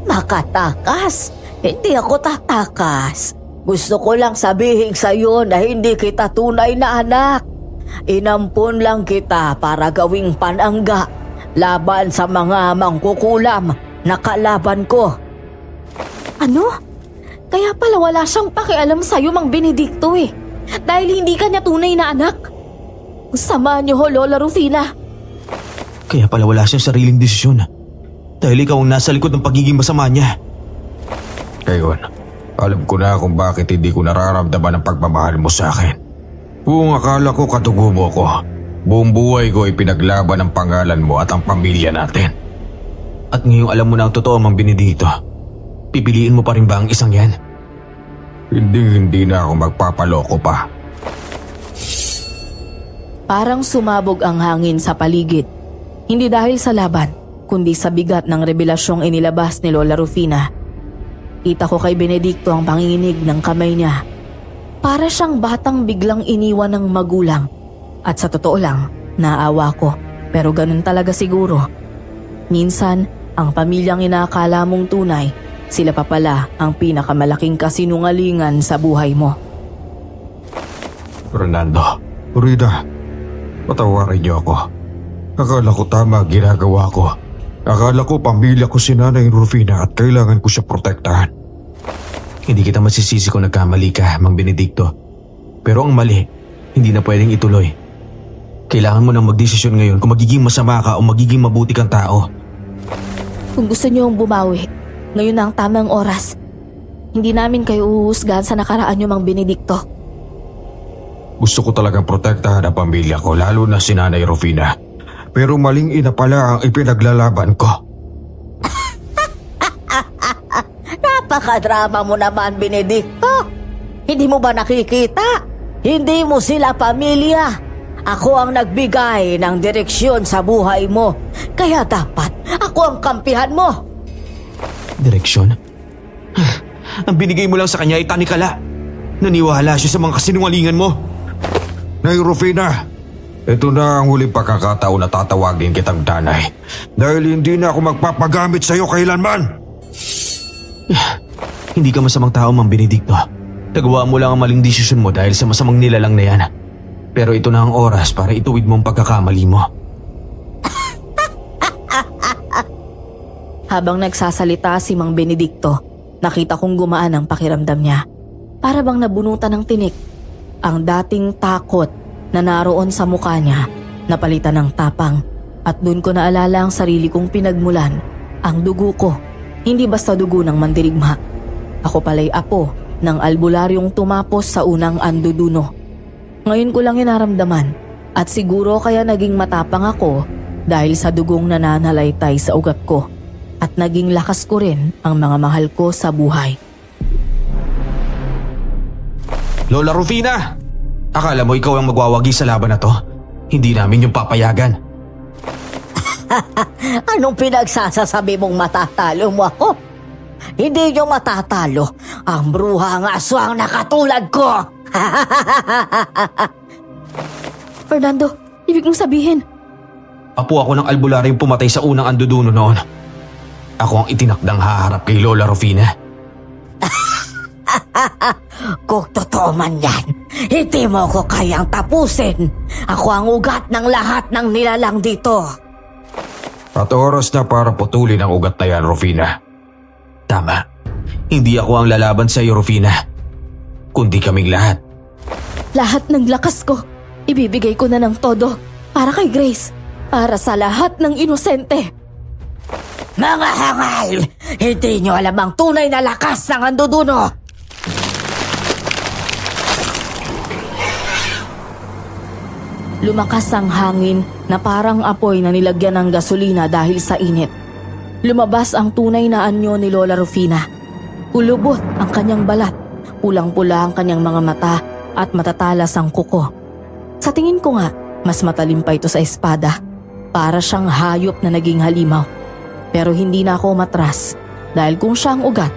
Makatakas? Hindi ako tatakas. Gusto ko lang sabihin sa iyo na hindi kita tunay na anak. Inampun lang kita para gawing panangga laban sa mga mangkukulam na kalaban ko. Ano? Kaya pala wala siyang pakialam sa'yo, Mang Benedicto eh. Dahil hindi ka niya tunay na anak. Sama niyo ho, Lola Rufina. Kaya pala wala siyang sariling desisyon. Dahil ikaw ang nasa likod ng pagiging masama niya. Ngayon, alam ko na kung bakit hindi ko nararamdaman ang pagmamahal mo sa akin. Kung akala ko katugo mo ko, buong buhay ko ipinaglaban ang pangalan mo at ang pamilya natin. At ngayong alam mo na ang totoo, Mang Benedicto, pipiliin mo pa rin ba ang isang yan? Hindi na ako magpapaloko pa. Parang sumabog ang hangin sa paligid. Hindi dahil sa laban, kundi sa bigat ng revelasyong inilabas ni Lola Rufina. Kita ko kay Benedicto ang panginginig ng kamay niya. Para siyang batang biglang iniwan ng magulang. At sa totoo lang, naawa ko. Pero ganun talaga siguro. Minsan, ang pamilyang inaakala mong tunay, sila pa pala ang pinakamalaking kasinungalingan sa buhay mo. Fernando, Rida, patawarin niyo ako. Akala ko tama ang ginagawa ko. Akala ko pamilya ko si Nanay Rufina at kailangan ko siya protektahan. Hindi kita masisisi kung nagkamali ka, Mang Benedicto. Pero ang mali, hindi na pwedeng ituloy. Kailangan mo nang magdesisyon ngayon kung magiging masama ka o magiging mabuti kang tao. Kung gusto niyong bumawi, ngayon na ang tamang oras. Hindi namin kayo uhusgahan sa nakaraan niyo, Mang Benedicto. Gusto ko talagang protektahan ang pamilya ko, lalo na si Nanay Rufina. Pero maling ina pala ang ipinaglalaban ko. Napakadrama mo naman, Benedicto. Hindi mo ba nakikita? Hindi mo sila pamilya. Ako ang nagbigay ng direksyon sa buhay mo. Kaya dapat ako ang kampihan mo. Direksyon? Ang binigay mo lang sa kanya ay tanikala. Naniwala siya sa mga kasinungalingan mo. Nay Rufina, ito na ang huling pagkakataon na tatawagin kitang nanay. Dahil hindi na ako magpapagamit sa'yo kailanman. Hindi ka masamang tao, Mang Benedicto. Nagawa mo lang ang maling desisyon mo dahil sa masamang nilalang na yan. Pero ito na ang oras para ituwid mo ang pagkakamali mo. Habang nagsasalita si Mang Benedicto, nakita kong gumaan ang pakiramdam niya. Para bang nabunutan ng tinik. Ang dating takot na naroon sa mukha niya, napalitan ng tapang. At doon ko naalala ang sarili kong pinagmulan, ang dugo ko. Hindi basta dugo ng mandirigma. Ako pala'y apo ng albularyong tumapos sa unang anduduno. Ngayon ko lang inaramdaman at siguro kaya naging matapang ako dahil sa dugong nananalaytay sa ugat ko at naging lakas ko rin ang mga mahal ko sa buhay. Lola Rufina! Akala mo ikaw ang magwawagi sa laban na to? Hindi namin yung papayagan. Anong pinagsasasabi mong matatalo mo ako? Hindi niyo matatalo ang bruhang aswang na katulad ko. Fernando, ibig mong sabihin, Apo ako ng albularyong pumatay sa unang anduduno noon. Ako ang itinakdang haharap kay Lola Rufina. Kung totoo man yan, hindi mo ko kayang tapusin. Ako ang ugat ng lahat ng nilalang dito. At oras na para putulin ang ugat na yan, Rufina. Tama. Hindi ako ang lalaban sa iyo, Rufina. Kundi kaming lahat. lahat ng lakas ko, ibibigay ko na ng todo para kay Grace, para sa lahat ng inosente. Mga hangal! Hindi nyo alam ang tunay na lakas ng anduduno! Lumakas ang hangin na parang apoy na nilagyan ng gasolina dahil sa init. Lumabas ang tunay na anyo ni Lola Rufina. Ulubot ang kanyang balat, pulang-pula ang kanyang mga mata at matatalas ang kuko. Sa tingin ko nga, mas matalim pa ito sa espada. Para siyang hayop na naging halimaw. Pero hindi na ako matras dahil kung siya ang ugat,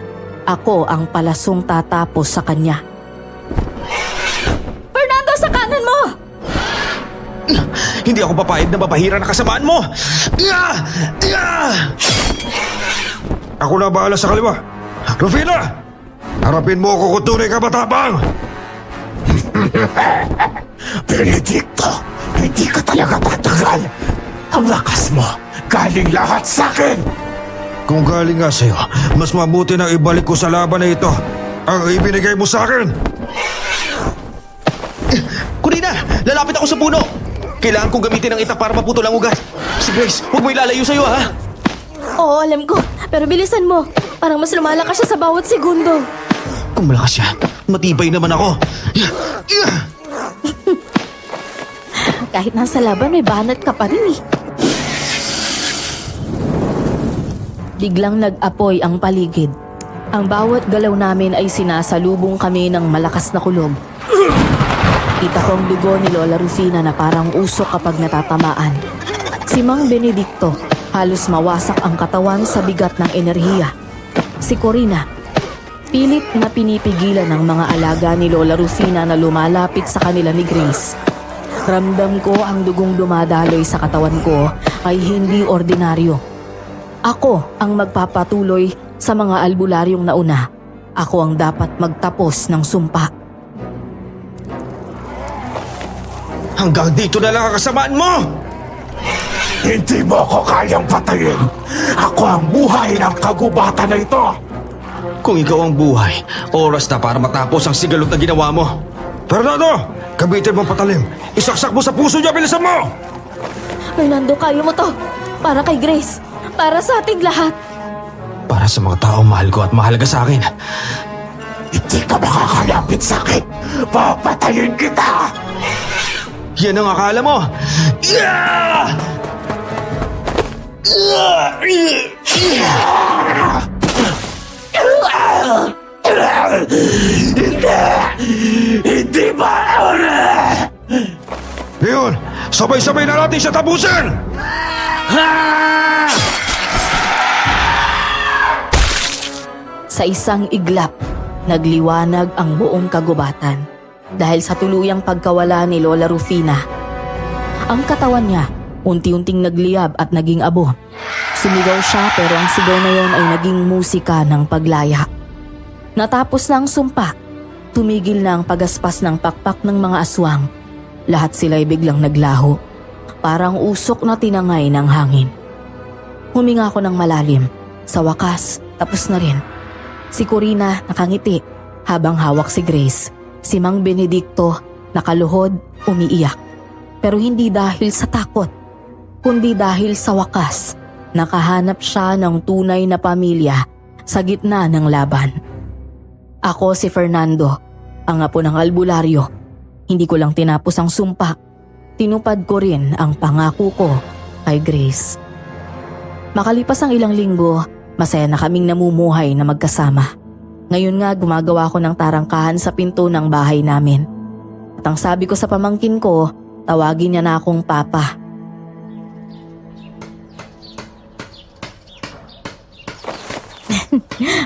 ako ang palasong tatapos sa kanya. Fernando, sa kanan mo! Hindi ako papayag na mapahira na kasamaan mo! Ako na bahala sa kaliwa. Rufina! Harapin mo ako kung tunay ka matapang! Benedicto, hindi ka talaga tatagal. Ang lakas mo, galing lahat sa akin. Kung galing nga sa'yo, mas mabuti na ibalik ko sa laban na ito ang ibinigay mo sa akin. Kurina! Lalapit ako sa puno! Kailangan kong gamitin ang itak para maputol ang ugat. Si Grace, huwag mo ilalayo sa'yo ha. Oo, alam ko. Pero bilisan mo. Parang mas lumalakas siya sa bawat segundo. Kung malakas siya, matibay naman ako. Kahit nasa laban, may banat ka pa rin eh. Biglang nag-apoy ang paligid. Ang bawat galaw namin ay sinasalubong kami ng malakas na kulob. Kita ko ang dugo ni Lola Rufina na parang usok kapag natatamaan. Si Mang Benedicto, halos mawasak ang katawan sa bigat ng enerhiya. Si Corina, pilit na pinipigilan ng mga alaga ni Lola Rufina na lumalapit sa kanila ni Grace. Ramdam ko ang dugong dumadaloy sa katawan ko ay hindi ordinaryo. Ako ang magpapatuloy sa mga albularyong nauna. Ako ang dapat magtapos ng sumpa. Hanggang dito na lang ang kasamaan mo! Hindi mo ako kayang patayin. Ako ang buhay ng kagubatan na ito. Kung ikaw ang buhay, oras na para matapos ang sigalot na ginawa mo. Fernando! Gamitin mo patalim. Isaksak mo sa puso niya, bilisan mo! Fernando, kaya mo to. Para kay Grace. Para sa ating lahat. Para sa mga taong mahal ko at mahalaga sa akin. Hindi ka makakalapit sa akin. Papatayin kita! Yan ang akala mo! Yeah! Hindi ba? Yun! Sabay-sabay na natin siya tapusin! Sa isang iglap, nagliwanag ang buong kagubatan dahil sa tuluyang pagkawala ni Lola Rufina. Ang katawan niya, unti-unting nagliyab at naging abo. Sumigaw siya pero ang sigaw na yon ay naging musika ng paglaya. Natapos na ang sumpa, tumigil na ang pagaspas ng pakpak ng mga aswang. Lahat sila'y biglang naglaho, parang usok na tinangay ng hangin. Huminga ako ng malalim. Sa wakas, tapos na rin. Si Corina nakangiti habang hawak si Grace. Si Mang Benedicto nakaluhod, umiiyak. Pero hindi dahil sa takot, kundi dahil sa wakas, nakahanap siya ng tunay na pamilya sa gitna ng laban. Ako si Fernando, ang apo ng albularyo. Hindi ko lang tinapos ang sumpa, tinupad ko rin ang pangako ko kay Grace. Makalipas ang ilang linggo, masaya na kaming namumuhay na magkasama. Ngayon nga gumagawa ko ng tarangkahan sa pinto ng bahay namin. At ang sabi ko sa pamangkin ko, tawagin niya na akong Papa.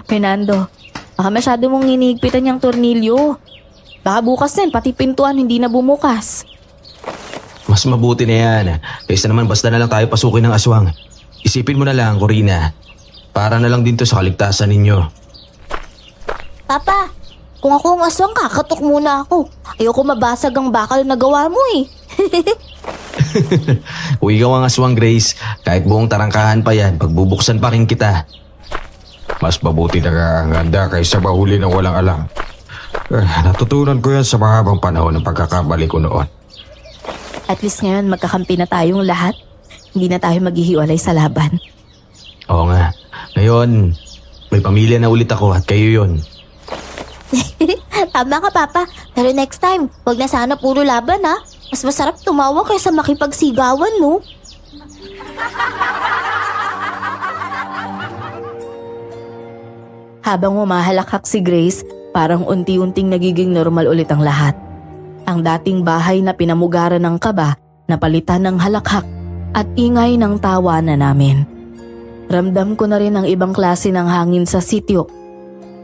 Fernando, baka masyado mong inihigpitan yung tornilyo. Baka bukas din, pati pintuan hindi na bumukas. Mas mabuti na yan. Kaysa naman basta na lang tayo pasukin ng aswang. Isipin mo na lang, Corina. Para na lang din to sa kaligtasan ninyo. Papa, kung ako ang aswang, kakatok muna ako. Ayoko mabasag ang bakal na gawa mo eh. Kung ikaw ang aswang, Grace, kahit buong tarangkahan pa yan, pagbubuksan pa rin kita. Mas mabuti na nga ang handa kaysa mahuli ng walang alam. Natutunan ko yan sa mahabang panahon ng pagkakamali ko noon. At least ngayon magkakampi na tayong lahat. Hindi na tayo maghihiwalay sa laban. Oo nga. Ngayon, may pamilya na ulit ako at kayo yon. Tama ka, Papa. Pero next time, wag na sana puro laban ha. Mas masarap tumawa kaysa makipagsigawan, no? Habang humahalakhak si Grace, parang unti-unting nagiging normal ulit ang lahat. Ang dating bahay na pinamugaran ng kaba, napalitan ng halakhak at ingay ng tawa na namin. Ramdam ko na rin ang ibang klase ng hangin sa sityo.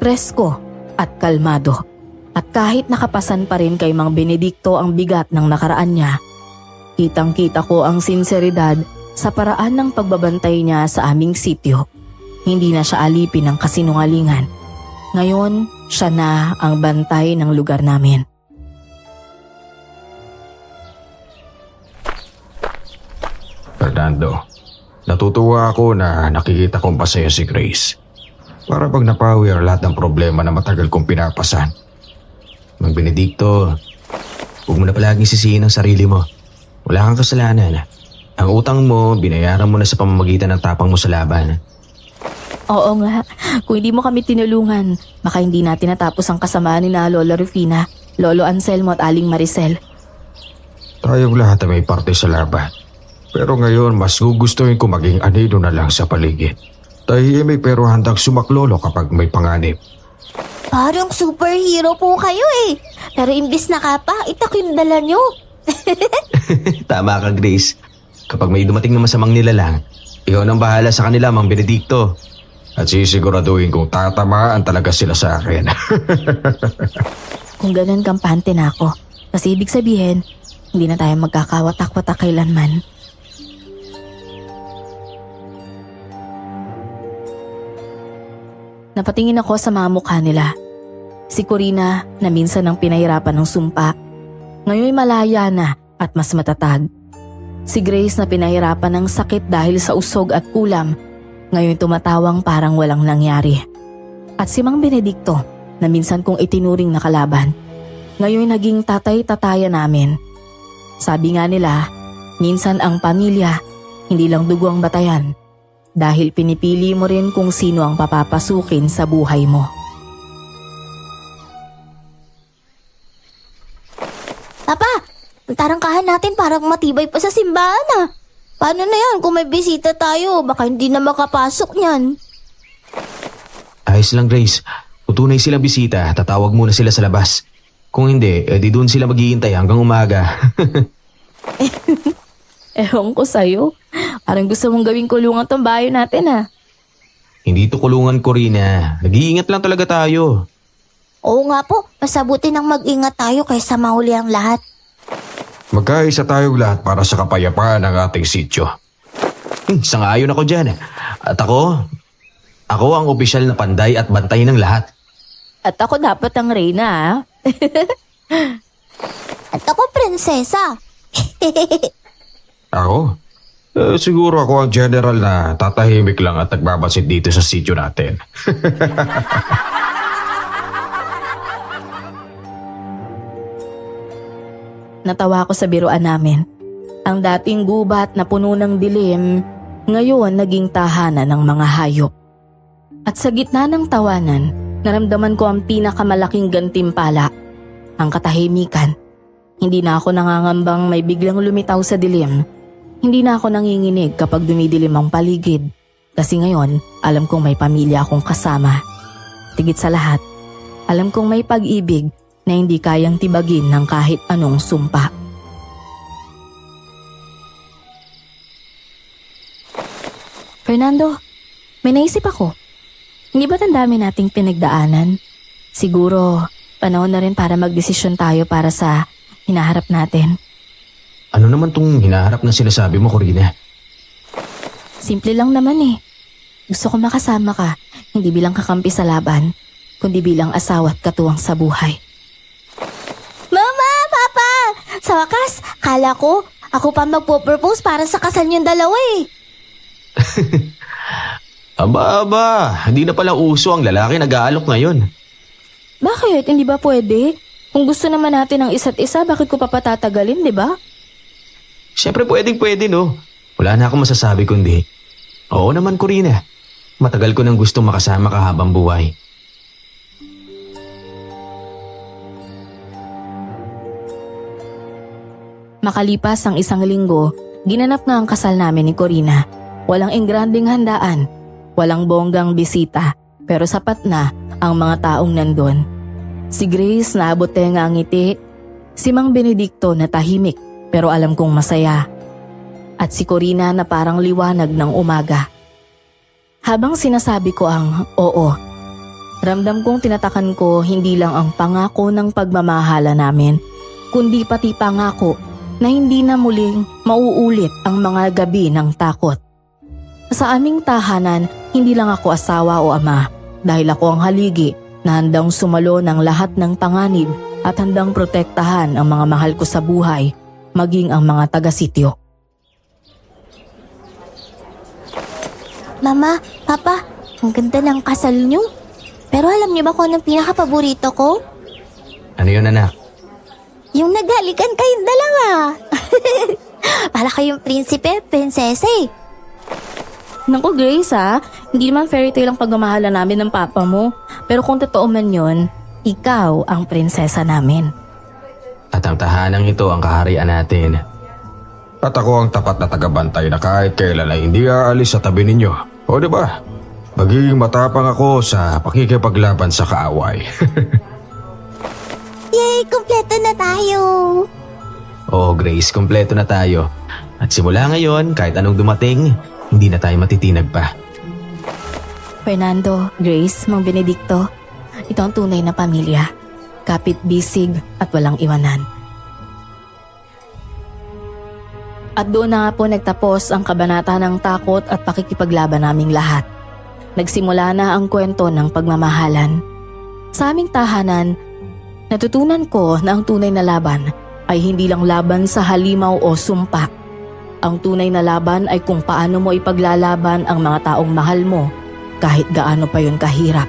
Presko at kalmado. At kahit nakapasan pa rin kay Mang Benedicto ang bigat ng nakaraan niya, kitang-kita ko ang sinseridad sa paraan ng pagbabantay niya sa aming sityo. Hindi na siya alipin ng kasinungalingan. Ngayon, siya na ang bantay ng lugar namin. Fernando, natutuwa ako na nakikita kong pasaya si Grace. Para bang napawi ang lahat ng problema na matagal kong pinapasan. Mang Benedicto, huwag mo na palaging sisihin ang sarili mo. Wala kang kasalanan. Ang utang mo, binayaran mo na sa pamamagitan ng tapang mo sa laban. Oo nga, kung hindi mo kami tinulungan, baka hindi natin natapos ang kasamaan ni na Lola Rufina, Lolo Anselmo at Aling Maricel. Tayong lahat ay may parte sa laban. Pero ngayon mas gugustuhin ko maging anino na lang sa paligid. Tahimik pero handang sumaklolo kapag may panganib. Parang superhero po kayo eh. Pero imbis na kapa, itakin dala nyo. Tama ka, Grace. Kapag may dumating na masamang nilalang, ikaw nang bahala sa kanila, Mang Benedicto. At sisiguraduhin kong tatamaan talaga sila sa akin. Kung ganun, kampante na ako. Kasi ibig sabihin, hindi na tayo magkakawatak-watak kailanman. Napatingin ako sa mga mukha nila. Si Corina na minsan ang pinahirapan ng sumpa, ngayon'y malaya na at mas matatag. Si Grace na pinahirapan ng sakit dahil sa usog at kulam, ngayon tumatawang parang walang nangyari. At si Mang Benedicto na minsan kong itinuring na kalaban, ngayon naging tatay-tataya namin. Sabi nga nila, minsan ang pamilya, hindi lang dugo ang batayan, dahil pinipili mo rin kung sino ang papapasukin sa buhay mo. Papa, ang tarangkahan natin parang matibay pa sa simbahan ah. Paano na yan kung may bisita tayo? Baka hindi na makapasok niyan. Ayos lang, Grace. Kung tunay silang bisita, tatawag muna sila sa labas. Kung hindi, di doon sila maghihintay hanggang umaga. Ewan ko sa'yo. Parang gusto mong gawing kulungan tong bayo natin ah. Hindi to kulungan, Corina. Nag-iingat lang talaga tayo. Oo nga po, masabuti nang mag-ingat tayo kaysa mahuli ang lahat. Magkaisa tayong lahat para sa kapayapaan ng ating sityo. Sangayon ako dyan. At ako ang opisyal na panday at bantay ng lahat. At ako dapat ang reyna ah. At ako prinsesa. Ako? Siguro ako ang general na tatahimik lang at nagbabasit dito sa sityo natin. Natawa ko sa biruan namin. Ang dating gubat na puno ng dilim, ngayon naging tahanan ng mga hayop. At sa gitna ng tawanan, naramdaman ko ang pinakamalaking gantimpala, ang katahimikan. Hindi na ako nangangambang may biglang lumitaw sa dilim. Hindi na ako nanginginig kapag dumidilim ang paligid. Kasi ngayon, alam kong may pamilya akong kasama. Tigit sa lahat, alam kong may pag-ibig na hindi kayang tibagin ng kahit anong sumpa. Fernando, may naisip ako. Hindi ba't ang dami nating pinagdaanan? Siguro, panahon na rin para magdesisyon tayo para sa hinaharap natin. Ano naman tong hinaharap na sinasabi mo, Corina? Simple lang naman eh. Gusto ko makasama ka, hindi bilang kakampi sa laban, kundi bilang asawa at katuwang sa buhay. Mama! Papa! Sa wakas, kala ko, ako pa magpo-propose para sa kasal niyong dalawa eh. Aba, hindi na pala uso ang lalaki nag-aalok ngayon. Bakit? Hindi ba pwede? Kung gusto naman natin ng isa't isa, bakit ko papatatagalin, di ba? Siyempre pwede no. Wala na akong masasabi kundi, oo naman, Corina. Matagal ko nang gustong makasama ka habang buhay. Makalipas ang isang linggo, ginanap na ang kasal namin ni Corina. Walang engranding handaan, walang bonggang bisita, pero sapat na ang mga taong nandun. Si Grace na abot-tenga ang ngiti, si Mang Benedicto na tahimik pero alam kong masaya, at si Corina na parang liwanag ng umaga. Habang sinasabi ko ang oo, ramdam kong tinatakan ko hindi lang ang pangako ng pagmamahala namin, kundi pati pangako na hindi na muling mauulit ang mga gabi ng takot. Sa aming tahanan, hindi lang ako asawa o ama dahil ako ang haligi na handang sumalo ng lahat ng panganib at handang protektahan ang mga mahal ko sa buhay, maging ang mga taga-sityo. Mama, Papa, ang ganda ng kasal niyo. Pero alam niyo ba kung anong pinaka-paborito ko? Ano yun, anak? Yung naghalikan kayong dalawa. Para kayong prinsipe, prinsesa eh. Naku Grace hindi naman fairy tale ang pagmamahala namin ng papa mo. Pero kung totoo man yun, ikaw ang prinsesa namin. At ang tahanang ito ang kaharian natin. At ako ang tapat na tagabantay na kahit kailan ay hindi aalis sa tabi ninyo. O diba? Magiging matapang ako sa pakikipaglaban sa kaaway. Yay, kumpleto na tayo. Oo Grace, kumpleto na tayo. At simula ngayon, kahit anong dumating, hindi na tayo matitinag pa. Fernando, Grace, Mang Benedicto, ito ang tunay na pamilya. Kapit bisig at walang iwanan. At doon na nga po nagtapos ang kabanata ng takot at pakikipaglaban naming lahat. Nagsimula na ang kwento ng pagmamahalan. Sa aming tahanan, natutunan ko na ang tunay na laban ay hindi lang laban sa halimaw o sumpa. Ang tunay na laban ay kung paano mo ipaglalaban ang mga taong mahal mo kahit gaano pa yun kahirap.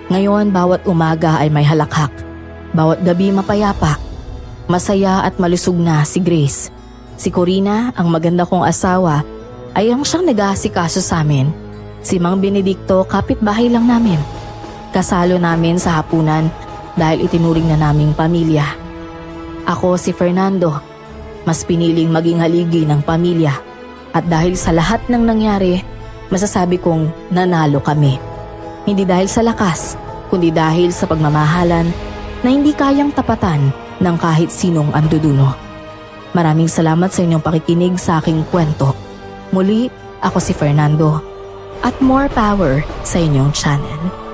Ngayon, bawat umaga ay may halakhak. Bawat gabi mapayapa. Masaya at malusog na si Grace. Si Corina, ang maganda kong asawa, ay ang siyang nag-aasikaso sa amin. Si Mang Benedicto, kapitbahay lang namin. Kasalo namin sa hapunan dahil itinuring na naming pamilya. Ako si Fernando, mas piniling maging haligi ng pamilya. At dahil sa lahat ng nangyari, masasabi kong nanalo kami. Hindi dahil sa lakas, kundi dahil sa pagmamahalan na hindi kayang tapatan ng kahit sinong anduduno. Maraming salamat sa inyong pakikinig sa aking kwento. Muli, ako si Fernando. At more power sa inyong channel.